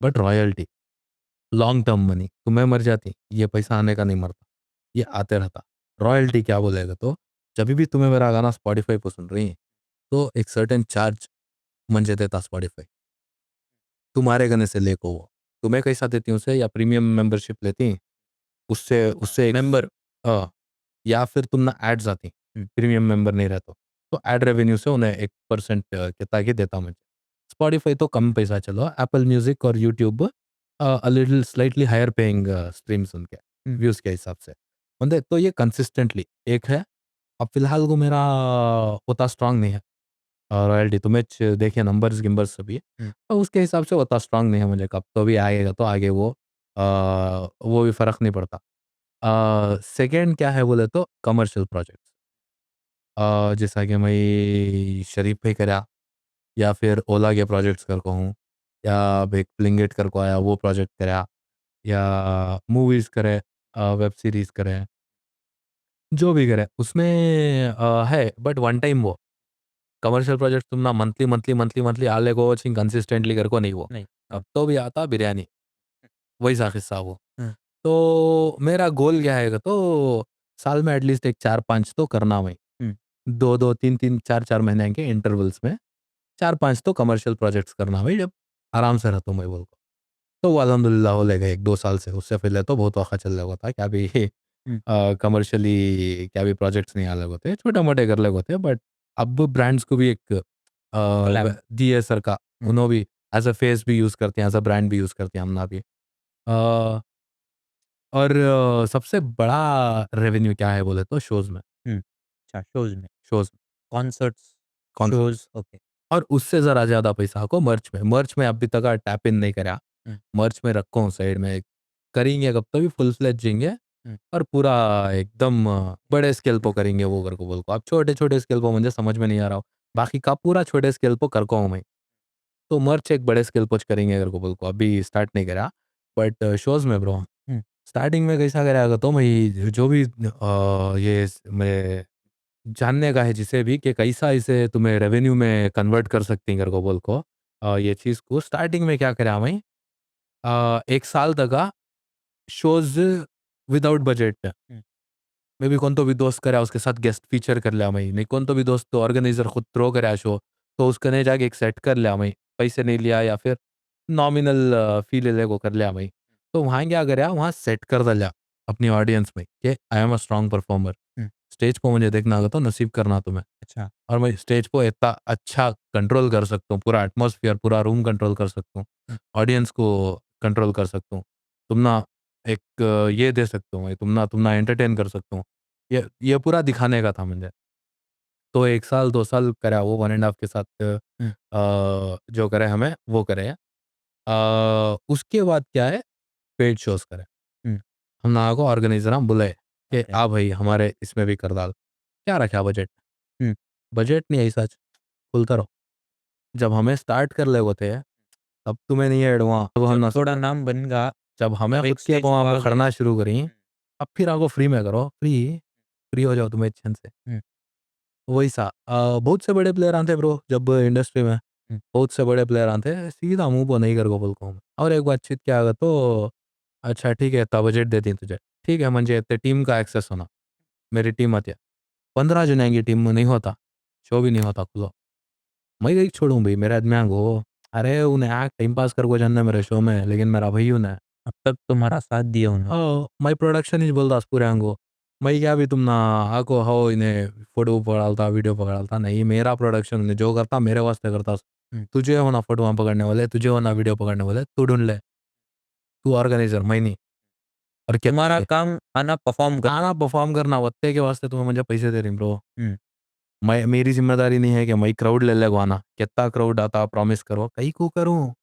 But royalty, long term money, तुम्हें मर जाती, ये पैसा आने का नहीं मरता, ये आते रहता। रॉयल्टी क्या बोलेगा तो जभी भी तुम्हें मेरा गाना स्पॉटिफ़ाई पे सुन रही, तो एक सर्टेन चार्ज म्हणजे देता स्पॉटिफ़ाई। तुम्हारे गाने से लेको वो। तुम्हें कैसा देती उसे या प्रीमियम मेंबरशिप लेती, उससे उससे एक मेंबर। अ, या फिर तुम ना एड्स आती, हुँ, प्रीमियम मेंबर नहीं रहते तो एड रेवेन्यू से उन्हें 1% कितना के देता मुझे। स्पॉटिफ़ाई तो कम पैसा चलो, एप्पल म्यूज़िक और YouTube a little slightly higher paying streams उनके, हुँ, व्यूज़ के हिसाब से। मतलब तो ये कंसिस्टेंटली एक है, अब फिलहाल को मेरा उतना स्ट्रॉन्ग नहीं है। रॉयल्टी तो मैच देखिए नंबर्स-गिम्बर्स सभी, हुँ, तो उसके हिसाब से उतना स्ट्रॉन्ग नहीं है मुझे कब तो भी आएगा तो आगे वो भी फ़र्क नहीं पड़ता। सेकंड क्या है बोले तो कमर्शियल प्रोजेक्ट्स। जैसा कि मैं शरीफ भाई करा या फिर ओला के प्रोजेक्ट्स करको हूँ या अब एक ब्लिंकिट करको आया वो प्रोजेक्ट करा या मूवीज़ करे, वेब सीरीज़ करे, जो भी करे उसमें है बट वन टाइम वो। कमर्शियल प्रोजेक्ट तुम ना मंथली आले को चिंग कंसिस्टेंटली कर को नहीं वो। नहीं। अब हाँ, तो भी आता बिरयानी, वैसा किस्सा वो। हाँ, तो मेरा गोल क्या है तो साल में एटलीस्ट एक 4-5 तो करना वही। हुँ, 2-2, 3-3, 4-4 महीने के इंटरवल्स में 4-5 तो कमर्शियल प्रोजेक्ट्स करना भाई जब आराम से रहता हूँ मैं बोल को। तो वो अल्हम्दुलिल्लाह हो लेगा 1-2 साल से, उससे पहले तो बहुत वक़्त चल रहा था क्या भी हुँ, कमर्शियली क्या भी प्रोजेक्ट्स नहीं अलग होते, छोटे-मोटे कर ले होते बट अब ब्रांड्स को भी एक ग्लैम। दिए सर का हुँ, उन्हों भी एज़ अ फेस भी यूज़ करते हैं, एज़ अ ब्रांड भी यूज़ करते हैं हमना भी। अ, और सबसे बड़ा रेवेन्यू क्या है बोले तो शोज़ में, हुँ, अच्छा शोज़ में, shows concerts, concerts shows okay. और उससे ज़रा ज़्यादा पैसा को मर्च में अभी तक टैप इन नहीं करा। हुँ, मर्च में रखो हूँ साइड में, करेंगे कब तो भी फुल फ्लेज जेंगे हुँ, और पूरा एकदम बड़े स्केल पे करेंगे वो कर को बोल को। अब छोटे-छोटे स्केल पे मुझे समझ में नहीं आ रहा हो। बाकी का पूरा छोटे स्केल पे कर को हूँ मैं। तो मर्च एक बड़े स्केल पे करेंगे अगर को बोल को, अभी स्टार्ट नहीं करा। बट शोज़ में ब्रो, हुँ, स्टार्टिंग में कैसा करा अगर तो मैं जो भी ये मैं जानने का है जिसे भी कि कैसा इसे तुम्हें रेवेन्यू में कन्वर्ट कर सकती हैं कर को बोल को। ये चीज़ को स्टार्टिंग में क्या करा मैं 1 साल तक shows without budget hmm, may be कोणतो भी दोस्त करा उसके साथ गेस्ट फीचर कर लिया मैं, नहीं कोणतो भी दोस्त तो ऑर्गेनाइज़र खुद थ्रो करा शो, तो उसकने जाके एक सेट कर लिया मैं, पैसे नहीं लिया या फिर नॉमिनल फ़ी ले को कर लिया मैं। तो वहाँ क्या करा, वहाँ सेट कर दिया अपनी ऑडियंस में कि I am a strong performer. Hmm, stage पे मुझे देखना होगा तो नसीब करना तुम्हें अच्छा। और मैं स्टेज पे इतना अच्छा कंट्रोल कर सकता हूँ, पूरा एटमॉस्फेयर, पूरा रूम कंट्रोल कर सकता हूँ, हुँ, ऑडियंस को कंट्रोल कर सकता हूँ। तुम ना एक ये दे सकता हूँ मैं, तुम ना एंटरटेन कर सकता हूँ। ये पूरा दिखाने का था मुझे। तो 1 साल, 2 साल करा वो 1 एंड हाफ के साथ हुँ, जो करे हमें वो करे। उसके बाद क्या है पेड शोज़ करे। हुँ, हम ना को ऑर्गेनाइज़र हम बुलाए कि ओके। आ भाई हमारे इसमें भी कर डाल। क्या रखा बजट? हुँ, बजट नहीं है सच, खुलता रहो। जब हमें स्टार्ट कर ले होते हैं, तब तुम्हें नहीं है एडवांस तब हम जब ना थोड़ा नाम बनेगा, जब हमें जब खुद एक के स्टेज वहाँ को पे आ गए। खड़ना शुरू करी, हुँ, अब फिर आगो फ्री में करो, फ्री हो जाओ तुम इच्छन से। हुँ, वही सा बहुत से बड़े प्लेयर आते हैं ब्रो जब इंडस्ट्री में। हुँ, बहुत से बड़े प्लेयर आते सीधा मुँह पे नहीं कर को बोलको हम और एक बातचीत क्या आगं तो अच्छा ठीक आहे इतना बजेट देते हैं तुझे. ठीक आहे म्हणजे ते टीम का ॲक्सेस होना. मेरी टीम आती है. 15 जन आएंगे टीम में नहीं होता. शो भी नहीं होता खुलो. मैं कहीं छोड़ूँ भई मेरे आदमी को. अरे उन्हें टाइम पास कर को जानना मेरे शो में लेकिन मेरा भाई उन्हें अब तक तुम्हारा साथ दिया उन्होंने। हो, मैं प्रोडक्शन इज बोलदास पूऱ्यांगो. मैं क्या भी तुम ना आको हो इन्हें फोटो पकड़ालता, वीडियो पकड़ालता नहीं मेरा प्रोडक्शन ने जो करता मेरे वास्ते करता. हुँ, तुझे हो ना फोटो पकड़ने वाले, तुझे हो ना वीडियो पकड़ने वाले, तू ढूँढ ले. तू ऑर्गेनाइज़र मैं नहीं. और क्या तुम्हारा काम आना परफ़ॉर्म कर। आना परफॉर्म करना वत्ते के वास्ते तुम्हें मुझे पैसे दे रही ब्रो. हुँ, मैं मेरी ज़िम्मेदारी नहीं है कि मैं क्राउड ले लेगो आना. कितना क्राउड आता प्रॉमिस करो. कहीं को करूँ.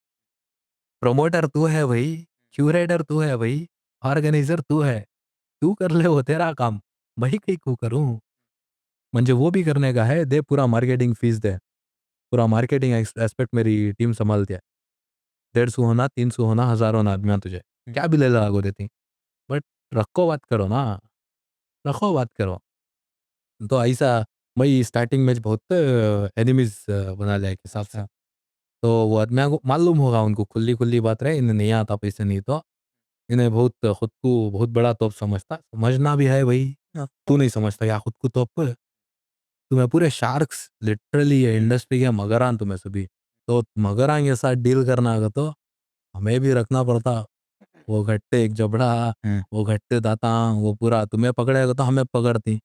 प्रमोटर तू है भाई, क्यूरेटर तू है भाई, ऑर्गेनाइज़र तू है. तू कर ले वो तेरा काम. मैं कहीं को करूँ. म्हणजे वो भी करने का है, दे पूरा मार्केटिंग फीस दे. पूरा मार्केटिंग एस्पेक्ट मेरी टीम संभालती है. 150 होना, 300 होना, 1000 होना आदमियाँ तुझे. हुँ, क्या भी ले लागो देती. बट रखो बात करो ना, रखो बात करो. तो ऐसा मैं स्टार्टिंग में बहुत एनिमीज़ बना लिया एक हिसाब से. अच्छा, तो वो आदमियों को मालूम होगा उनको खुली-खुली बात रहे, इन्हें नहीं आता पैसे नहीं तो. इन्हें बहुत खुद को बहुत बड़ा तोप समझता. समझना भी है भई. हाँ, तू नहीं समझता क्या खुद को तोप? तुम्हें पूरे शार्क्स लिटरली ये इंडस्ट्री के मगरान तुम्हें सभी. तो मगरान के साथ डील करना अगर तो हमें भी रखना पड़ता. वो घट्टे एक जबड़ा, हुँ, वो घट्टे दाता, वो पूरा तुम्हें पकड़ेगा तो हमें पकड़ती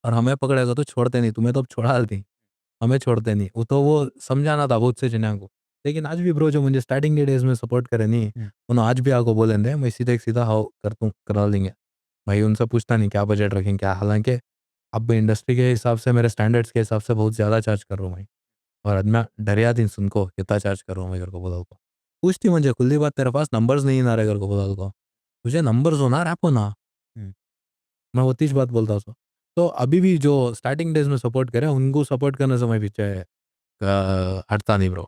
और हमें पकड़ेगा तो छोड़ते नहीं. तुम्हें तो अब छोड़ा डालती. हमें छोड़ते नहीं. वो तो वो समझाना था बहुत से जन को. लेकिन आज भी ब्रो जो मुझे स्टार्टिंग के डेज़ में सपोर्ट करे नहीं, हुँ, उन्होंने आज भी आको बोलेंगे मैं सीधा एक सीधा हाँ करा लेंगे. भाई उनसे पूछता नहीं क्या बजट रखें क्या हालाँकि अब इंडस्ट्री के हिसाब से मेरे स्टैंडर्ड्स के हिसाब से बहुत ज़्यादा चार्ज कर रहा हूँ मैं. और आज मैं डर थी सुनको कितना चार्ज कर रहा हूँ मैं घर को बोला को. पूछती म्हणजे खुली बात तेरे पास नंबर्स नहीं ना रहे घर को बोला को. तुझे नंबर्स हो ना रैप हो ना. हुँ। मैं वो तीस बात बोलता हूँ. तो अभी भी जो स्टार्टिंग डेज़ में सपोर्ट करे उनको सपोर्ट करने से मैं पीछे हटता नहीं ब्रो.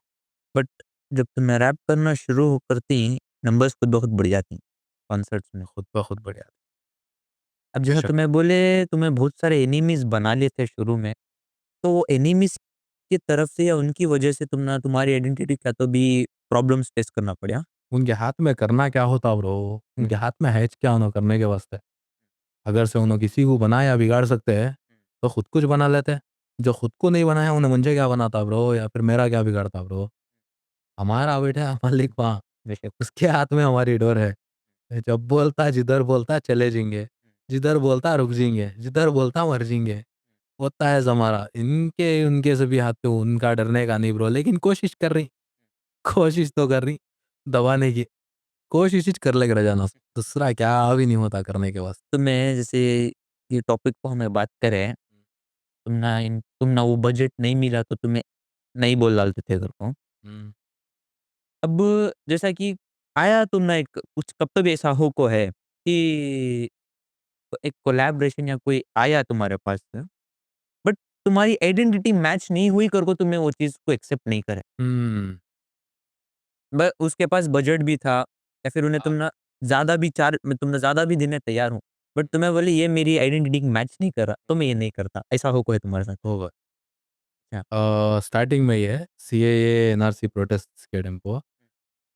बट जब तुम्हें रैप करना शुरू करती, नंबर्स खुद ब खुद बढ़ जाती कॉन्सर्ट्स में। खुद ब खुद बढ़िया. अब जैसा बेशक. तुम्हें बोले तुम्हें बहुत सारे एनिमीज़ बना लिए थे शुरू में, तो वो एनिमीज़ की तरफ से या उनकी वजह से तुम्हारी आइडेंटिटी का तो भी प्रॉब्लम्स फेस करना पड़ा? उनके हाथ में करना क्या होता ब्रो. हुँ, उनके हाथ में है क्या उन्हों करने के वास्ते. अगर से उन्हों किसी को बनाया बिगाड़ सकते हैं तो खुद कुछ बना लेते. जो खुद को नहीं बनाया उन्हें मुझे क्या बनाता ब्रो या फिर मेरा क्या बिगाड़ता ब्रो. हमारा बेटा मालिक वहाँ. बेशक। उसके हाथ में हमारी डोर है. जब बोलता जिधर बोलता चले जाएंगे. जिधर बोलता रुक जाएंगे. जिधर बोलता मर जाएंगे. होता है हमारा इनके उनके सभी हाथ पे उनका डरने का नहीं ब्रो लेकिन कोशिश कर रही. कोशिश तो कर रही दबाने की. कोशिश ही कर ले रह जाना. दूसरा क्या भी नहीं होता करने के वास्ते. तो मैं जैसे ये टॉपिक को हमें बात करें, तुम ना वो बजट नहीं मिला तो तुम्हें नहीं बोल डालते थे घर को। हुँ, अब जैसा कि आया तुम ना एक कुछ कब तो भी ऐसा हो को है कि एक कोलैबोरेशन या कोई आया तुम्हारे पास बट तुम्हारी आइडेंटिटी मैच नहीं हुई कर को तुम्हें वो चीज़ को एक्सेप्ट नहीं करे। हुँ। उसके पास बजट भी था या फिर उन्हें तुमने ज़्यादा भी देने तैयार हूँ। बट तुम्हें बोले ये मेरी आइडेंटिटी मैच नहीं कर रहा, तो मैं ये नहीं करता। ऐसा हो कोई तुम्हारे साथ? होगा. अच्छा। स्टार्टिंग में ही है सीएए एनआरसी प्रोटेस्ट्स के टाइम पे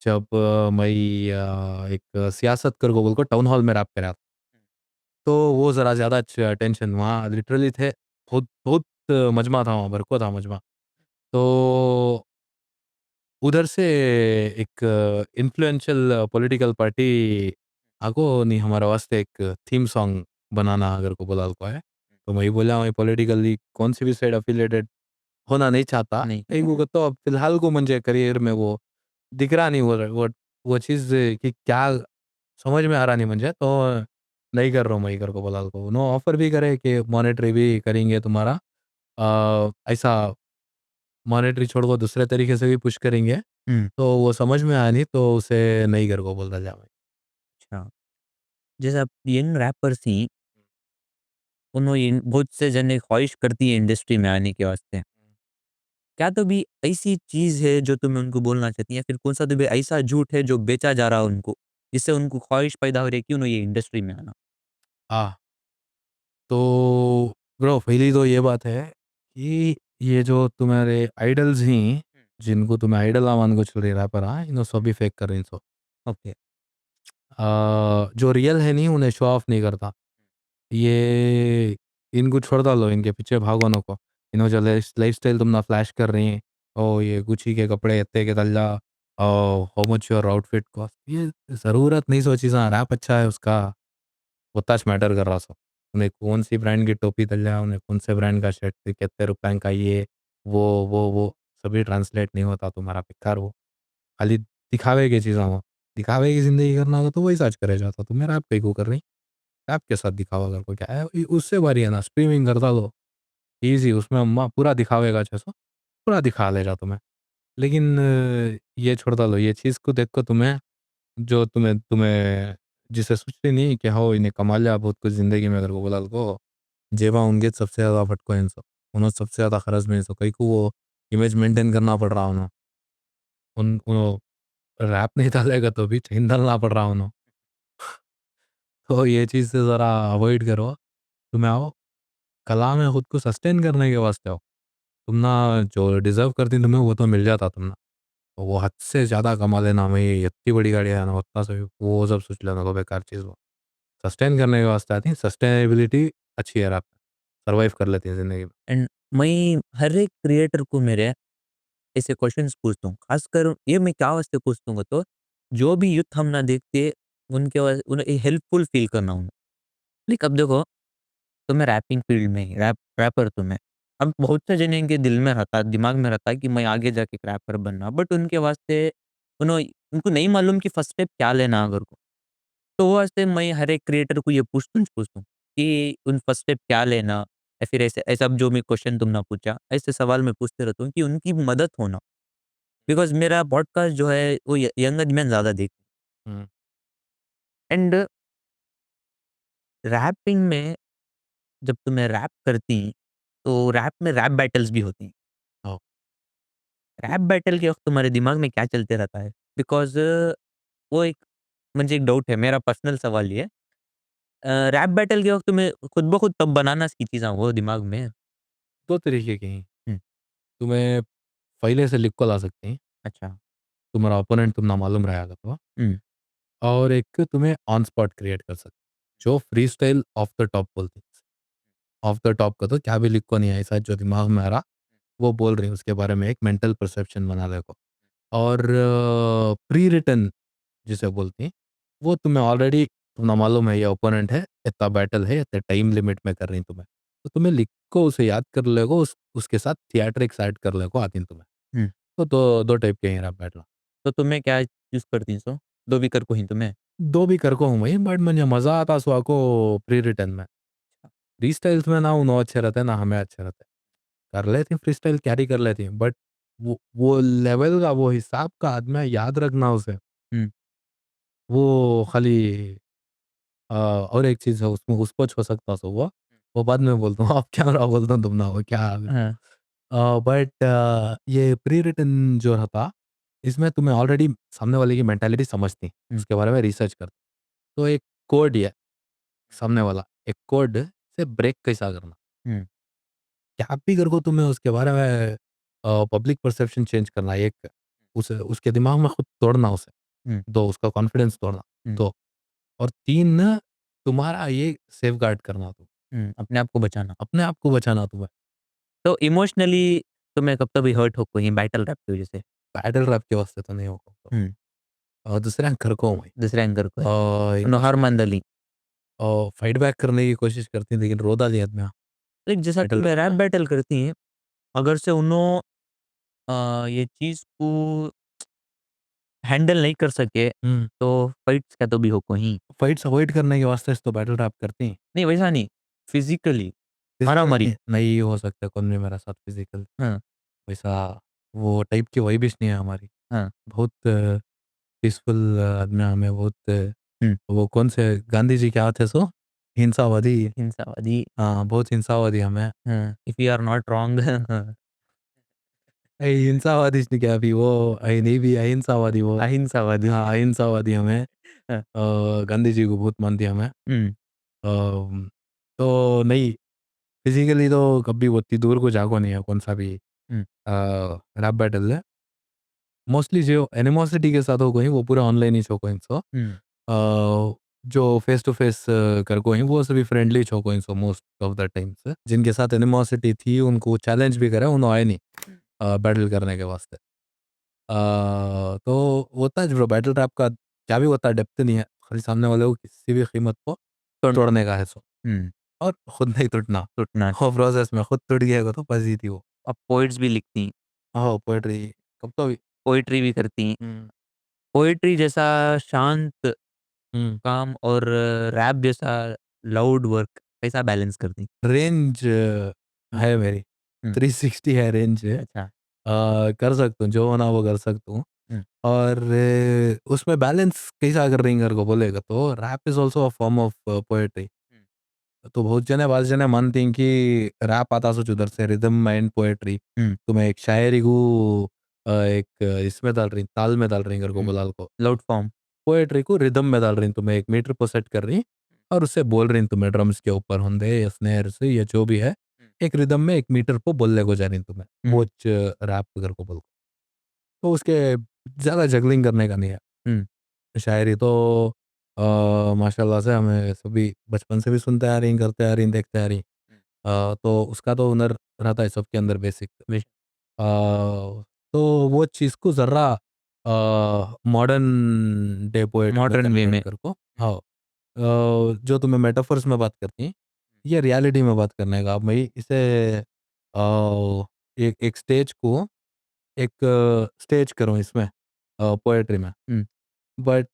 जब मैं एक सियासत कर को बोल को टाउन हॉल में रैप करा. तो वो ज़रा ज़्यादा टेंशन वहाँ लिटरली थे. बहुत बहुत मजमा था वहाँ भरको था मजमा. तो उधर से एक इन्फ्लुएंशियल पॉलिटिकल पार्टी आगो नहीं हमारा वास्ते एक थीम सॉन्ग बनाना अगर को बोला को है. तो मैं बोला मैं पॉलिटिकली कौन सी भी साइड अफिलिएटेड होना नहीं चाहता. नहीं। एक वो तो अब फिलहाल को मुझे करियर में वो दिख रहा नहीं वो चीज़ कि क्या समझ में आ रहा नहीं मुझे तो नहीं कर रहा हूँ मैं कर को बोला को. उन्होंने ऑफर भी करे कि मॉनेटरी भी करेंगे तुम्हारा ऐसा मॉनेटरी छोड़ को दूसरे तरीके से भी पुश करेंगे. हुँ, तो वो समझ में आया नहीं तो उसे नहीं कर को बोलता जा मैं. अच्छा। जैसे अब यंग रैपर्स ही उन्होंने बहुत से जने ख्वाहिश करती है इंडस्ट्री में आने के वास्ते। क्या तो भी ऐसी चीज़ है जो तुम्हें उनको बोलना चाहती हैं या फिर कौन-सा तो भी ऐसा झूठ है जो बेचा जा रहा है उनको, जिससे उनको ख्वाहिश पैदा हो रही है कि उन्हें ये इंडस्ट्री में आना? हाँ, तो ब्रो पहली तो ये बात है कि ये जो तुम्हारे आइडल्स हैं जिनको तुम्हें आइडल मान को चल रही रैपर हाँ इन सभी फेक कर रही सो ओके। जो रियल है नहीं उन्हें शो ऑफ नहीं करता ये इनको छोड़ डालो इनके पीछे भागो नो को इन्हों जो लाइफ स्टाइल तुम ना फ्लैश कर रही हैं ओ ये गुची के कपड़े इतने के तल्ला oh how much your outfit cost ये ज़रूरत नहीं सोची सा रैप अच्छा है उसका उतना मैटर कर रहा सो उन्हें कौन सी ब्रांड की टोपी तल्ला उन्हें कौन से ब्रांड का शर्ट कितने रुपए का ये वो सभी ट्रांसलेट नहीं होता तुम्हारा बेकार वो खाली दिखावे की चीज़ें हो दिखावे की ज़िंदगी करना हो तो वही सर्च करे जाता तो मेरा आप कहीं को कर रही ऐप के साथ दिखावा कर को क्या है उससे बारी है ना स्ट्रीमिंग करता लो ईज़ी उसमें अम्मा पूरा दिखावेगा अच्छे से पूरा दिखा लेगा तुम्हें लेकिन ये छोड़ता लो ये चीज़ को देख को तुम्हें जो तुम्हें तुम्हें जिसे सोचती नहीं कि हाँ इन्हें कमा लिया बहुत कुछ ज़िंदगी में अगर को बोला को जेबा उनके सबसे ज़्यादा फटको इनसे उन्होंने सबसे ज़्यादा खर्च में सो कहीं को वो इमेज मेंटेन करना पड़ रहा उन्होंने उन रैप नहीं डालेगा तो भी चेन डालना पड़ रहा उन्होंने तो ये चीज़ से ज़रा अवॉइड करो तुम्हें आओ कला में खुद को सस्टेन करने के वास्ते हो तुम ना जो डिज़र्व करती तुम्हें वो तो मिल जाता तुम ना तो वो हद से ज़्यादा कमा लेना मैं ये इतनी बड़ी गाड़ी है ना उतना से वो सब सोच लेना तो बेकार चीज़ वो सस्टेन करने के वास्ते आती है सस्टेनेबिलिटी अच्छी है आप सर्वाइव कर लेती है ज़िंदगी में एंड मैं हर एक क्रिएटर को मेरे ऐसे क्वेश्चंस पूछता हूँ। खासकर ये मैं क्या वास्ते पूछता हूँ तो जो भी यूथ हम ना देखते उनके उन्हें हेल्पफुल फील करना उन्हें। लाइक अब देखो तुम्हें रैपिंग फील्ड में रैपर तुम्हें अब बहुत से जने के दिल में रहता है दिमाग में रहता है कि मैं आगे जाके एक रैपर बनना बट उनके वास्ते उनको नहीं मालूम कि फर्स्ट स्टेप क्या लेना अगर को तो वो वास्ते मैं हर एक क्रिएटर को ये पूछता हूँ कि उन फर्स्ट स्टेप क्या लेना या फिर ऐसे ऐसा अब जो मैं क्वेश्चन तुमने पूछा ऐसे सवाल मैं पूछते रहता हूँ कि उनकी मदद होना बिकॉज मेरा पॉडकास्ट जो है वो यंग मैन ज्यादा देख हुँ, एंड रैपिंग में जब तुम्हें रैप करती तो रैप में रैप बैटल्स भी होती हैं। हाँ, रैप बैटल के वक़्त तुम्हारे दिमाग में क्या चलते रहता है? बिकॉज़ वो एक मुझे एक डाउट है, मेरा पर्सनल सवाल ये है। रैप बैटल के वक़्त तुम्हें खुद ब खुद तब बनाना सीखी जाओ वो दिमाग में। 2 तरीके की हैं हुँ, तुम्हें पहले से लिख को ला सकती हैं अच्छा। तुम्हारा ओपोनेंट तुम ना मालूम रहेगा तो हुँ, और एक तुम्हें ऑन स्पॉट क्रिएट कर सकते जो free style of the top बोलते हैं ऑफ द टॉप का तो क्या भी लिखो नहीं है ऐसा जो दिमाग में आ रहा वो बोल रही हूँ उसके बारे में एक मेंटल परसेप्शन बना ले को और प्री रिटन जिसे बोलती हैं वो तुम्हें ऑलरेडी तुम्हें मालूम है ये ओपोनेंट है इतना बैटल है इतने टाइम लिमिट में कर रही तुम्हें तो तुम्हें लिख को उसे याद कर लेगो उसके साथ थिएट्रिक्स ऐड कर लेगो आती तुम्हें हुँ। तो दो टाइप के हैं रैप बैटल तो तुम्हें क्या चूज़ करती सो? 2 विकर को ही तुम्हें? दो भी कर को हूँ भाई बट मुझे मज़ा आता सो आको प्री रिटन में फ्री स्टाइल्स में ना उन्हों अच्छे रहते हैं ना हमें अच्छे रहते हैं कर लेती हैं फ्री स्टाइल कैरी कर लेती हैं बट वो लेवल का वो हिसाब का आदमी याद रखना उसे हुँ, वो खाली और एक चीज़ है उसमें उसको छो सकता सो वो बाद में बोलता हूँ आप क्या रहा बोलता हूँ तुम ना हो क्या हाँ, बट ये प्री रिटन जो रहता इसमें तुम्हें ऑलरेडी सामने वाले की मेंटालिटी समझती हुँ, उसके बारे में रिसर्च करती तो एक कोड ये सामने वाला एक कोड से ब्रेक कैसा करना हुँ, क्या भी कर को तुम्हें उसके बारे में पब्लिक परसेप्शन चेंज करना एक उसे उसके दिमाग में खुद तोड़ना उसे हुँ, 2 उसका कॉन्फिडेंस तोड़ना हुँ, 2 और 3 तुम्हारा ये सेफगार्ड करना तुम हुँ, अपने आप को बचाना। अपने आप को बचाना तुम्हें तो इमोशनली तुम्हें कब कभी हर्ट हो कोई बैटल रैप की वज़ह से? बैटल रैप के वास्ते तो नहीं होगा तो हुँ, और दूसरा घर को भाई दूसरे एंकर को है। हार इमोशनली मान डाली। फाइट बैक करने की कोशिश करती है लेकिन रो डाली आदमी लाइक जैसा बैटल तुम रैप रैप में बैटल करती हैं, अगर से उन्हों ये चीज़ को हैंडल नहीं कर सके, हुँ, तो फाइट्स क्या तो भी हो कहीं। फाइट्स अवॉइड करने के वास्ते तो बैटल रैप करती हैं नहीं वैसा नहीं, फिज़िकली फिजिकल मारामारी। नहीं नहीं हो सकता कौन भी मेरे साथ फिजिकल हाँ, वैसा वो टाइप की वाइबिश नहीं है हमारी हाँ। बहुत पीसफुल आदमी हम हैं बहुत हुँ, वो कौन से गांधी जी क्या थे सो हिंसावादी हिंसावादी। हाँ बहुत हिंसावादी हम हैं हाँ, if you are not wrong हाँ, हिंसावादी इसने क्या अभी वो नहीं भी अहिंसावादी वो अहिंसावादी। हाँ अहिंसावादी हमें हाँ, गांधी जी को बहुत मानती हमें हुँ, तो नहीं फिजिकली तो कभी वो इतनी दूर को जाको नहीं है कौन सा भी हुँ, रैप बैटल है मोस्टली जो एनिमोसिटी के साथ हो गई वो पूरा ऑनलाइन ही छो कोई सो हम्म जो फेस टू फेस कर कोई वो सभी फ्रेंडली छो कोई so most of the times जिनके साथ एनिमोसिटी थी उनको चैलेंज भी करा उन्होंने आए नहीं बैटल करने के वास्ते तो होता है ब्रो बैटल रैप का क्या भी होता है डेप्थ नहीं है खाली सामने वाले को किसी भी कीमत को तो तोड़ने का है सो हम्म और खुद नहीं टूटना टूटना। वो प्रोसेस में खुद टूट गया तो बस ही थी वो अब पोइट्स भी लिखती, हाँ पोएट्री कब तो भी पोइट्री भी करती। हम्म पोइट्री जैसा शांत हम्म काम और रैप जैसा लाउड वर्क कैसा बैलेंस करती? रेंज हम्म है मेरी हम्म, 360 है रेंज है अच्छा। कर सकता हूँ जो होना वो कर सकता हूँ हम्म और उसमें बैलेंस कैसा कर रही को बोलेगा तो rap is also a form of poetry hmm तो बहुत जने बाज जने मानते हैं कि रैप आता सो उधर से रिदम एंड पोएट्री तो मैं एक शायरी को एक इसमें डाल रही ताल में डाल रही को बोलाल को लाउड फॉर्म। पोएट्री को रिदम में डाल रही तुम्हें एक मीटर पर सेट कर रही और उससे बोल रही तुम्हें ड्रम्स के ऊपर होंगे या स्नेयर से या जो भी है एक रिदम में एक मीटर पर बोलने को जा रही तुम्हें वो हम्म रैप कर को बोल तो उसके ज़्यादा जगलिंग करने का नहीं है हम्म शायरी तो माशाल्लाह से हमें सभी बचपन से भी सुनते आ रही करते आ रही देखते आ रही तो उसका तो हुनर रहता है सबके अंदर बेसिक तो वो चीज़ को ज़रा मॉडर्न डे पोएट में मॉडर्न वे कन्वर्ट में। कर को हाँ जो तुम्हें मेटाफर्स में बात करती हैं ये रियलिटी में बात करने का अब मैं इसे एक एक स्टेज को एक स्टेज करूँ इसमें पोएट्री में हम्म बट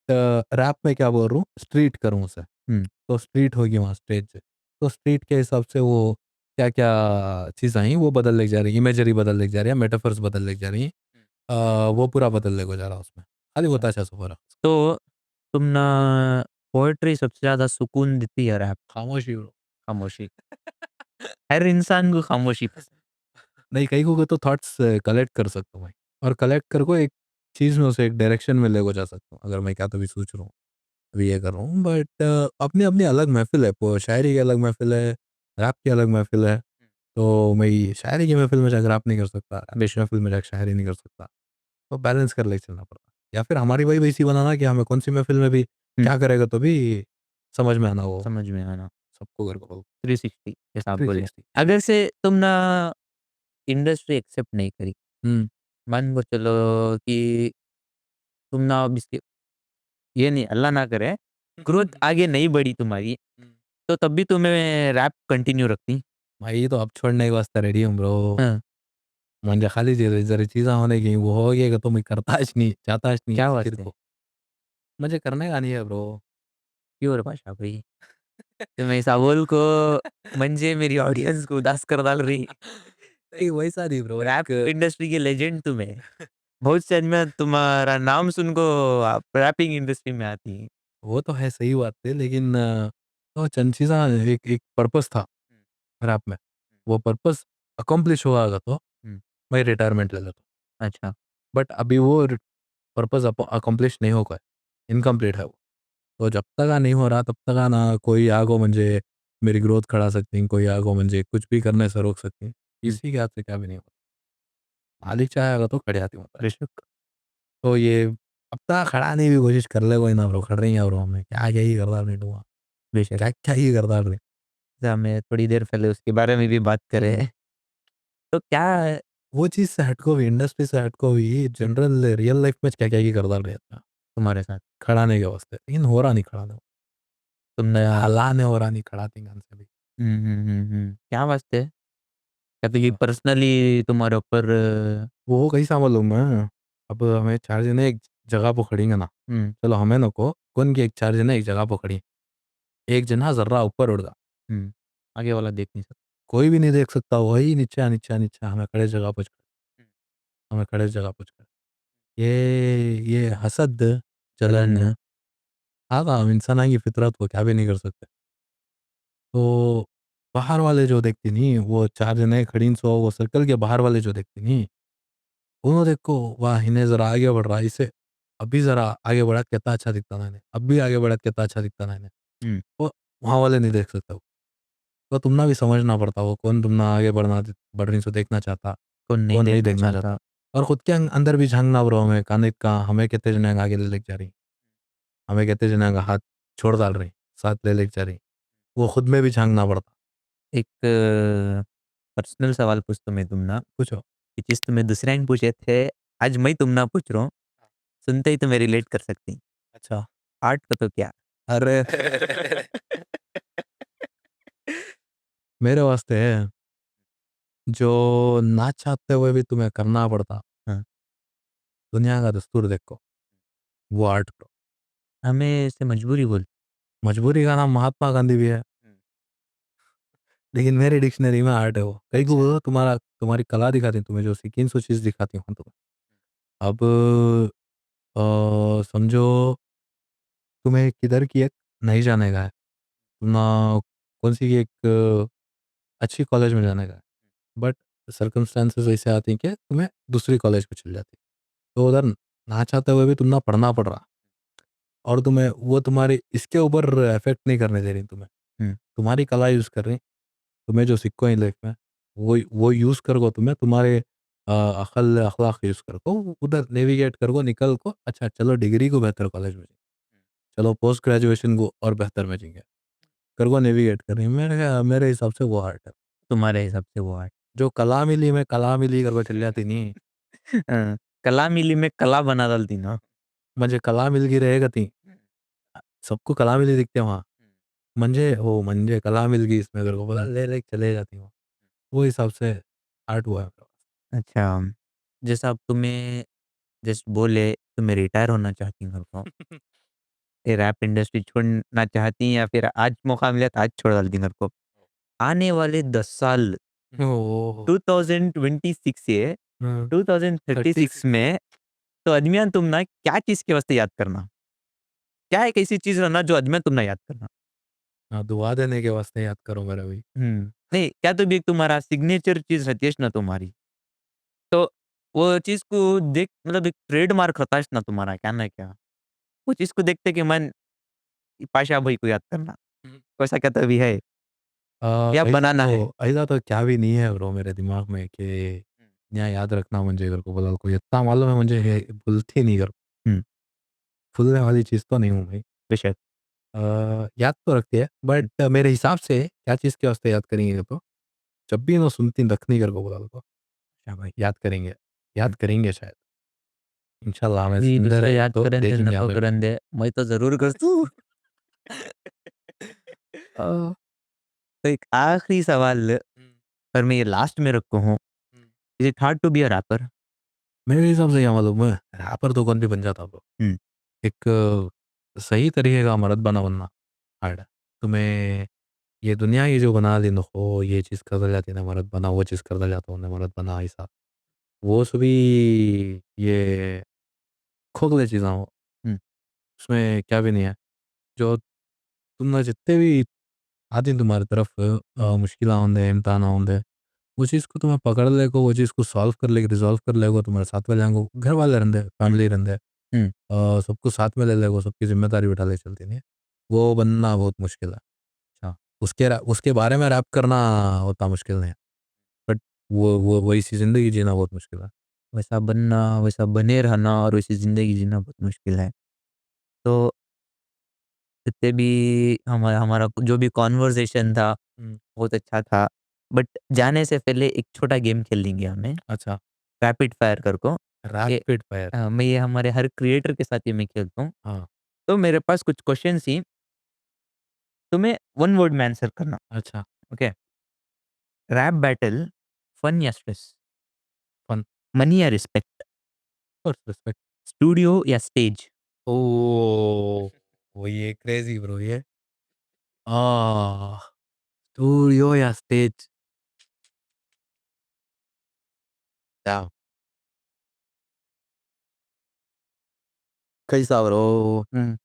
रैप में क्या बोल रहा हूँ स्ट्रीट करूँ उसे हम्म तो स्ट्रीट होगी वहाँ स्टेज तो स्ट्रीट के हिसाब से वो क्या क्या चीज़ आई वो बदल ले जा रही इमेजरी बदल ले जा रही है मेटाफर्स बदल ले जा रही वो पूरा बदल ले को जा रहा उसमें खाली होता है ऐसा पूरा तो तुम ना पोएट्री सबसे ज्यादा सुकून देती है रैप? खामोशी bro। खामोशी। हर इंसान को खामोशी पसंद। नहीं कहीं को तो थॉट्स कलेक्ट कर सकता हूँ भाई और कलेक्ट कर को एक चीज़ में उसे एक डायरेक्शन में ले को जा सकता हूँ अगर मैं क्या तो भी सोच रहा हूँ अभी ये कर रहा हूँ बट अपनी अपनी अलग महफिल है शायरी की अलग महफिल है रैप की अलग महफिल है तो मैं शायरी की महफिल में जाकर रैप नहीं कर सकता रैप की बेशक। महफिल में जाकर शायरी नहीं कर सकता तो बैलेंस कर लेके चलना पड़ता या फिर हमारी वही वैसी बनाना कि हमें कौन सी महफिल में भी हम्म, क्या करेगा तो भी समझ में आना वो समझ में आना। सबको घर को 360 जैसा आप थ्री बोले। सिक्सटी अगर से तुम ना इंडस्ट्री एक्सेप्ट नहीं करी, हम्म मान को चलो कि तुम ना अब इसके, ये नहीं अल्लाह ना करे, ग्रोथ आगे नहीं बढ़ी तुम्हारी, तो तब भी तुम्हें रैप कंटिन्यू रखती? भाई तो अब छोड़ने के वास्ते रेडी हूँ ब्रो हाँ, मुझे खाली जरी जरी चीज़ें होने की वो हो गया तो मैं करताच नहीं चाहताच नहीं क्या फिर वास्ते? को मुझे करने का नहीं है ब्रो प्योर भाषा भाई। तुम ऐसा बोल को म्हणजे मेरी ऑडियंस को उदास कर डाल रही। नहीं वैसा नहीं ब्रो रैप एक इंडस्ट्री के लेजेंड तुम है। बहुत से आदमी तुम्हारा नाम सुन को रैपिंग इंडस्ट्री में आती है। वो तो है सही बात है लेकिन तो चंद चीज़ें एक एक पर्पस था हुँ, रैप में वो पर्पस अकम्प्लिश हुआ तो हुँ, मैं रिटायरमेंट ले लेता अच्छा। बट अभी वो पर्पस अकम्प्लिश नहीं हो पाया इनकम्प्लीट है वो तो जब तक नहीं हो रहा तब तक ना कोई आगो म्हणजे मेरी ग्रोथ खड़ा सकती कोई आगो म्हणजे कुछ भी करने से रोक सकती हुँ, इसी के हाथ से क्या भी नहीं होता मालिक चाहेगा तो खड़े हाथी होता है बेशक, तो ये अब तक खड़ा नहीं भी कोशिश कर ले कोई ना ब्रो खड़ रही है ब्रो हमें क्या क्या ही करता नहीं डूंगा बेशक। क्या क्या ही करता नहीं जैसे हमें थोड़ी देर पहले उसके बारे में भी बात करें। तो क्या वो चीज़ से हटको भी इंडस्ट्री से हटको भी जनरल रियल लाइफ में क्या क्या ही करता रहता तुम्हारे साथ? खड़ा नहीं के वास्ते लेकिन हो रहा नहीं खड़ा नहीं तुमने हला ने हो रहा नहीं खड़ा थी गान से भी क्या वास्ते? क्या तो ये पर्सनली तुम्हारे ऊपर वो कैसा मालूम है अब हमें चार जने एक जगह पर खड़ेंगे ना हुँ, चलो हमें नको कौन की एक चार जने एक जगह पर खड़ी एक जना जर्रा ऊपर उड़ गया हुँ, आगे वाला देख नहीं सकता। कोई भी नहीं देख सकता वही नीचे नीचे नीचे हमें खड़े जगह पर हुँ, हमें खड़े जगह पर ये हसद चलन जलन आगा हम इंसान की फितरत को क्या भी नहीं कर सकते तो बाहर वाले जो देखते नहीं वो चार जने खड़ी सो वो सर्कल के बाहर वाले जो देखते नहीं उन्होंने देखो वाह इन्हें जरा आगे बढ़ रहा है इसे अभी जरा आगे बढ़ा कितना अच्छा दिखता ना इन्हें अब भी आगे बढ़ा कितना अच्छा दिखता ना इन्हें हुँ, वो वहाँ वाले नहीं देख सकते वो तो तुमना भी समझना पड़ता वो कौन तुमना आगे बढ़ना बढ़ रही सो देखना चाहता को नहीं कौन नहीं देखना देखना चाहता। चाहता और खुद के अंदर भी झांकना ब्रो, हमें कानित का हमें कहते जने आगे ले लेके जा रही, हमें कहते जने का हाथ छोड़ डाल रही, साथ ले लेके जा रही, वो खुद में भी झांकना पड़ता। एक पर्सनल सवाल पूछतो मैं तुमना, पूछो। की चीज़ तुम्हें दुसऱ्याने पूछे थे, आज मैं तुमना पूछ रहा हूँ, सुनते ही तुम्हें रिलेट कर सकती। अच्छा। आर्ट का तो क्या? अरे मेरे वास्ते है जो ना चाहते हुए भी तुम्हें करना पड़ता, हाँ, दुनिया का दस्तूर देखो, वो आर्ट करो। हमें इसे मजबूरी बोल। मजबूरी का नाम महात्मा गांधी भी है, लेकिन मेरी डिक्शनरी में आर्ट है वो। कई को बोलो तुम्हारा तुम्हारी कला दिखाती हूँ तुम्हें, जो सीखी सो चीज़ दिखाती हूँ तुम्हें। अब समझो तुम्हें किधर की एक नहीं जाने का है, ना कौन सी एक अच्छी कॉलेज में जाने का है, बट सर्कमस्टांसेस ऐसे आती हैं कि तुम्हें दूसरी कॉलेज में चल जाती है, तो उधर ना चाहते हुए भी तुम्हें पढ़ना पड़ रहा, और तुम्हें वो तुम्हारी इसके ऊपर इफेक्ट नहीं करने दे रही, तुम्हें हुँ, तुम्हारी कला यूज़ कर रही, तुम्हें जो सीखो है लाइफ में, वो यूज़ करो, तुम्हें तुम्हारे अकल अखलाक यूज़ करो, उधर नेविगेट करो, निकल को अच्छा चलो डिग्री को बेहतर कॉलेज में, चलो पोस्ट ग्रेजुएशन को और बेहतर में चाहिए, कर को नेविगेट कर रही, मेरे हिसाब से वो आर्ट है। तुम्हारे हिसाब से वो आर्ट। जो कला मिली मैं कला मिली कर को चल जाती नहीं, कला मिली में कला बना डालती ना। म्हणजे कला मिलगी रहेगा ती, सबको कला मिली दिखते वहाँ, म्हणजे कला मिल गई इसमें तेरे को बोला ले ले चले जाती हूँ, वो हिसाब से आर्ट हुआ है मेरे पास। अच्छा, जैसा अब तुम्हें जस्ट बोले तुम्हें रिटायर होना चाहती घर को, ये रैप इंडस्ट्री छोड़ना चाहती हैं या फिर आज मौका मिला तो आज छोड़ डालती घर को। आने वाले 10 साल ओह! 2026 से हुँ, 2036 36। में तो अदमियान तुम ना क्या चीज़ के वास्ते याद करना? क्या एक ऐसी चीज़ रहना जो अदमियान तुम ना याद करना? हाँ, दुआ देने के वास्ते याद करो मेरा भी। नहीं, क्या तो भी एक तुम्हारा सिग्नेचर चीज़ रहती है ना तुम्हारी, तो वो चीज़ को देख मतलब एक ट्रेडमार्क होता है ना तुम्हारा क्या ना क्या। वो चीज़ को देखते कि मन पाशा भाई को याद करना, हुँ। वैसा क्या तो भी है या बनाना है? ऐसा तो क्या भी नहीं है ब्रो मेरे दिमाग में कि यहाँ याद रखना म्हणजे मेरे को बोला कोई इतना मालूम है मुझे ये भूलती नहीं कर, हुँ, भूलने वाली चीज़ तो नहीं हूँ भाई। बेशक। याद तो रखती है हुँ, बट मेरे हिसाब से क्या चीज़ के वास्ते याद करेंगे तो, जब भी इन्हों सुनती रखनी कर को बोला तो अच्छा भाई। याद करेंगे शायद। इंशाल्लाह हमें भी ज़िंदा दूसरे रहे याद तो करें थे देखेंगे नको हमें भी। करन दे, मैं तो ज़रूर करतू। अ, तो एक आखिरी सवाल हुँ, पर मैं ये लास्ट में रखूँ हूँ, hmm. Is it hard to be a rapper? मेरे हिसाब से क्या मालूम है, रैपर तो कौन भी बन जाता ब्रो। हुँ, एक सही तरीके का मर्द बना हार्ड है। तुम्हें ये दुनिया ये जो बना ली हो, ये चीज़ कर जाती है ना मर्द बना, वो चीज़ कर जाता हूँ मर्द बना ऐसा। वो सभी ये खोखले चीज़ें हो, हुँ, उसमें क्या भी नहीं है। जो तुमने जितने भी आती तुम्हारी तरफ मुश्किल आउंदे, इम्तिहान आउंदे, वो चीज़ को तुम्हें पकड़ लेगो, वो चीज़ को सॉल्व कर लेके रिज़ॉल्व कर लेगो, तुम्हारे साथ में जाएँगो, घर वाले रहंदे, हुँ, फैमिली रहंदे। हुँ, सबको साथ में ले लेगो, सबकी ज़िम्मेदारी उठा ले चलती नहीं है। वो बनना बहुत मुश्किल है। अच्छा। उसके बारे में रैप करना उतना मुश्किल नहीं है। बट वो वैसी ज़िंदगी जीना बहुत मुश्किल है। वैसा बनना, वैसा बने रहना और वैसी ज़िंदगी जीना बहुत मुश्किल है। तो जितने भी हमारा हमारा जो भी कन्वर्सेशन था, हुँ, बहुत अच्छा था। बट जाने से पहले एक छोटा गेम खेल लेंगे हमें, अच्छा, रैपिड फायर करको। ये रैपिड फायर। मैं ये हमारे हर क्रिएटर के साथ ये मैं खेलता हूँ। हाँ, तो मेरे पास कुछ क्वेश्चन्स ही, तुम्हें 1 वर्ड में आंसर करना, अच्छा, ओके? रैप बैटल, फन या स्ट्रेस? फन, मनी या respect? Of course respect. Studio या स्टेज? ओह! वो ये क्रेज़ी ब्रो ये। आह! स्टूडियो या स्टेज? डैम! कैसा ब्रो? हुँ,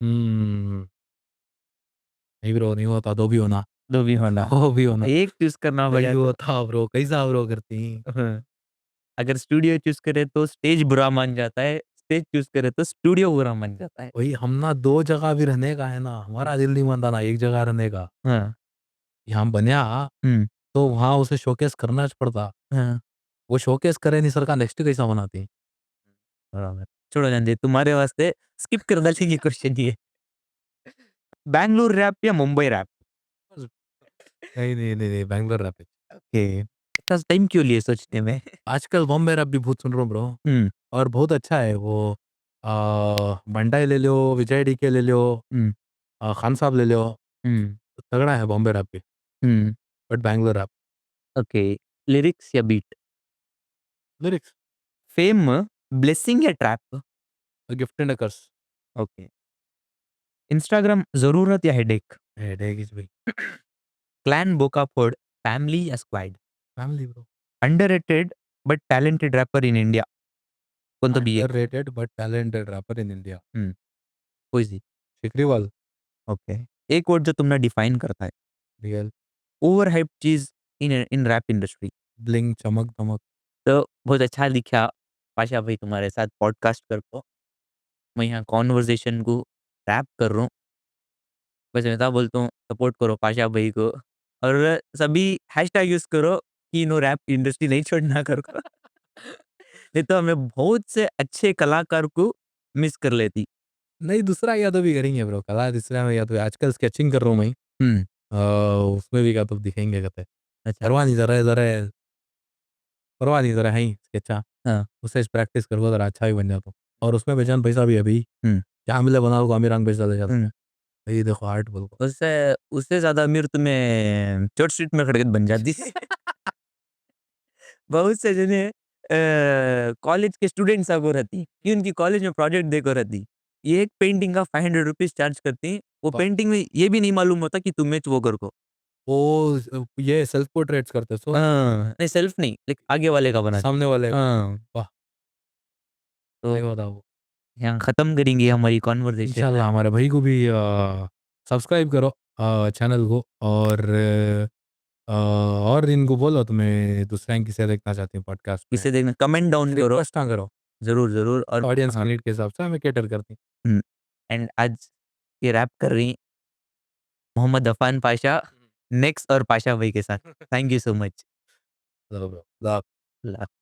हुँ, नहीं ब्रो नहीं होता तो भी होना, जो भी होना। वो भी होना। एक चूज़ करना नहीं पड़े तो होता ब्रो, कैसा ब्रो करती? हाँ, अगर स्टूडियो चूज़ करे तो स्टेज बुरा मान जाता है, स्टेज चूज़ करे तो स्टूडियो बुरा मान जाता है। वही हम ना 2 जगह भी रहने का है ना, हमारा दिल नहीं मानता ना एक जगह रहने का। हाँ, यहाँ बन्या हुँ, तो वहाँ उसे शोकेस करना च पड़ता। हाँ, वो शोकेस करे नहीं सर का नेक्स्ट कैसा बनाती? बराबर। छोड़ो जाने दे, तुम्हारे वास्ते स्किप कर डालेंगे क्वेश्चन ये। बैंगलोर रैप या मुंबई रैप? नहीं, नहीं, नहीं, नहीं, बैंगलोर रैप है। ओके। इतना टाइम क्यों लिए सोचने में? आजकल बॉम्बे रैप भी बहुत सुन रहा हूँ ब्रो हुँ, और बहुत अच्छा है वो बंटाई ले लो, विजय डीके ले लो, हुँ, खान साहब ले लो, हुँ, तगड़ा है बॉम्बे रैप भी, hmm. But Bangalore rap. Okay, lyrics या बीट? लिरिक्स फेम ब्लेसिंग या trap? A gift and a curse. Okay. Instagram ज़रूरत या headache? Headache is big. Clan Bokaford, family या squad? Family bro. Underrated but talented rapper in India? कोणतं बी एक? Underrated but talented rapper in India. हं, कोई सिकरीवाल, ओके। एक वर्ड जो तुम्हें डिफाइन करता है। रियल, ओवर हाइप चीज़ इन रैप इंडस्ट्री। ब्लिंग, चमक-दमक। तो बहुत अच्छा लिखा पाशा भाई तुम्हारे साथ पॉडकास्ट कर को। मैं यहाँ कॉन्वर्सेशन को रैप कर रहा हूँ। बस मैं इतना बोलता हूँ सपोर्ट करो पाशा भाई को और सभी हैशटैग यूज़ करो कि नो रैप इंडस्ट्री नहीं छोड़ना कर को। नहीं तो हमें बहुत से अच्छे कलाकार को मिस कर लेती। नहीं दूसरा या तो भी करेंगे ब्रो, कला दूसरा में या तो आजकल स्केचिंग कर रहा हूँ मैं। हुँ, उसमें भी क्या तो दिखेंगे कहते हैं। अच्छा। परवाह नहीं परवाह नहीं ज़रा है ही स्केचा, हाँ, उससे प्रैक्टिस करो ज़रा अच्छा भी बन जाता हूँ। और उसमें बेजान पैसा भी है अभी, हुँ, जहाँ मिले बनाओ कामिरांग पैसा ले जाता हुँ। है। ये देखो आर्ट बोलो। उससे उससे ज़्यादा अमीर तुम्हें चर्च स्ट्रीट में खड़े के बन जाती। बहुत से जने कॉलेज के स्टूडेंट्स को रहती कि उनकी कॉलेज में प्रोजेक्ट देखो रहती। ये एक पेंटिंग का ₹500 चार्ज करती। वो वाह! पेंटिंग में ये भी नहीं मालूम होता कि तुम मैच वो कर को। वो ये सेल्फ पोर्ट्रेट्स करते सो नहीं सेल्फ नहीं, लाइक आगे वाले का बनाती। सामने वाले का। हाँ, वाह! तो सही बताओ। यहाँ खत्म करेंगे हमारी कन्वर्सेशन। इंशाल्लाह हमारे भाई को भी सब्सक्राइब करो चैनल को और इनको बोलो तुम्हें दूसरा किसे देखना चाहते हैं पॉडकास्ट में। इसे देखना कमेंट डाउन करो। रिक्वेस्ट ना करो, ज़रूर, ज़रूर और ऑडियंस की हाँ, नीड के हिसाब से हमें कैटर करती हैं। हुँ, एंड आज ये रैप कर रही मोहम्मद अफ़ान पाशा, नेक्स्ट और पाशा भाई के साथ। Thank you so much. चलो ब्रो,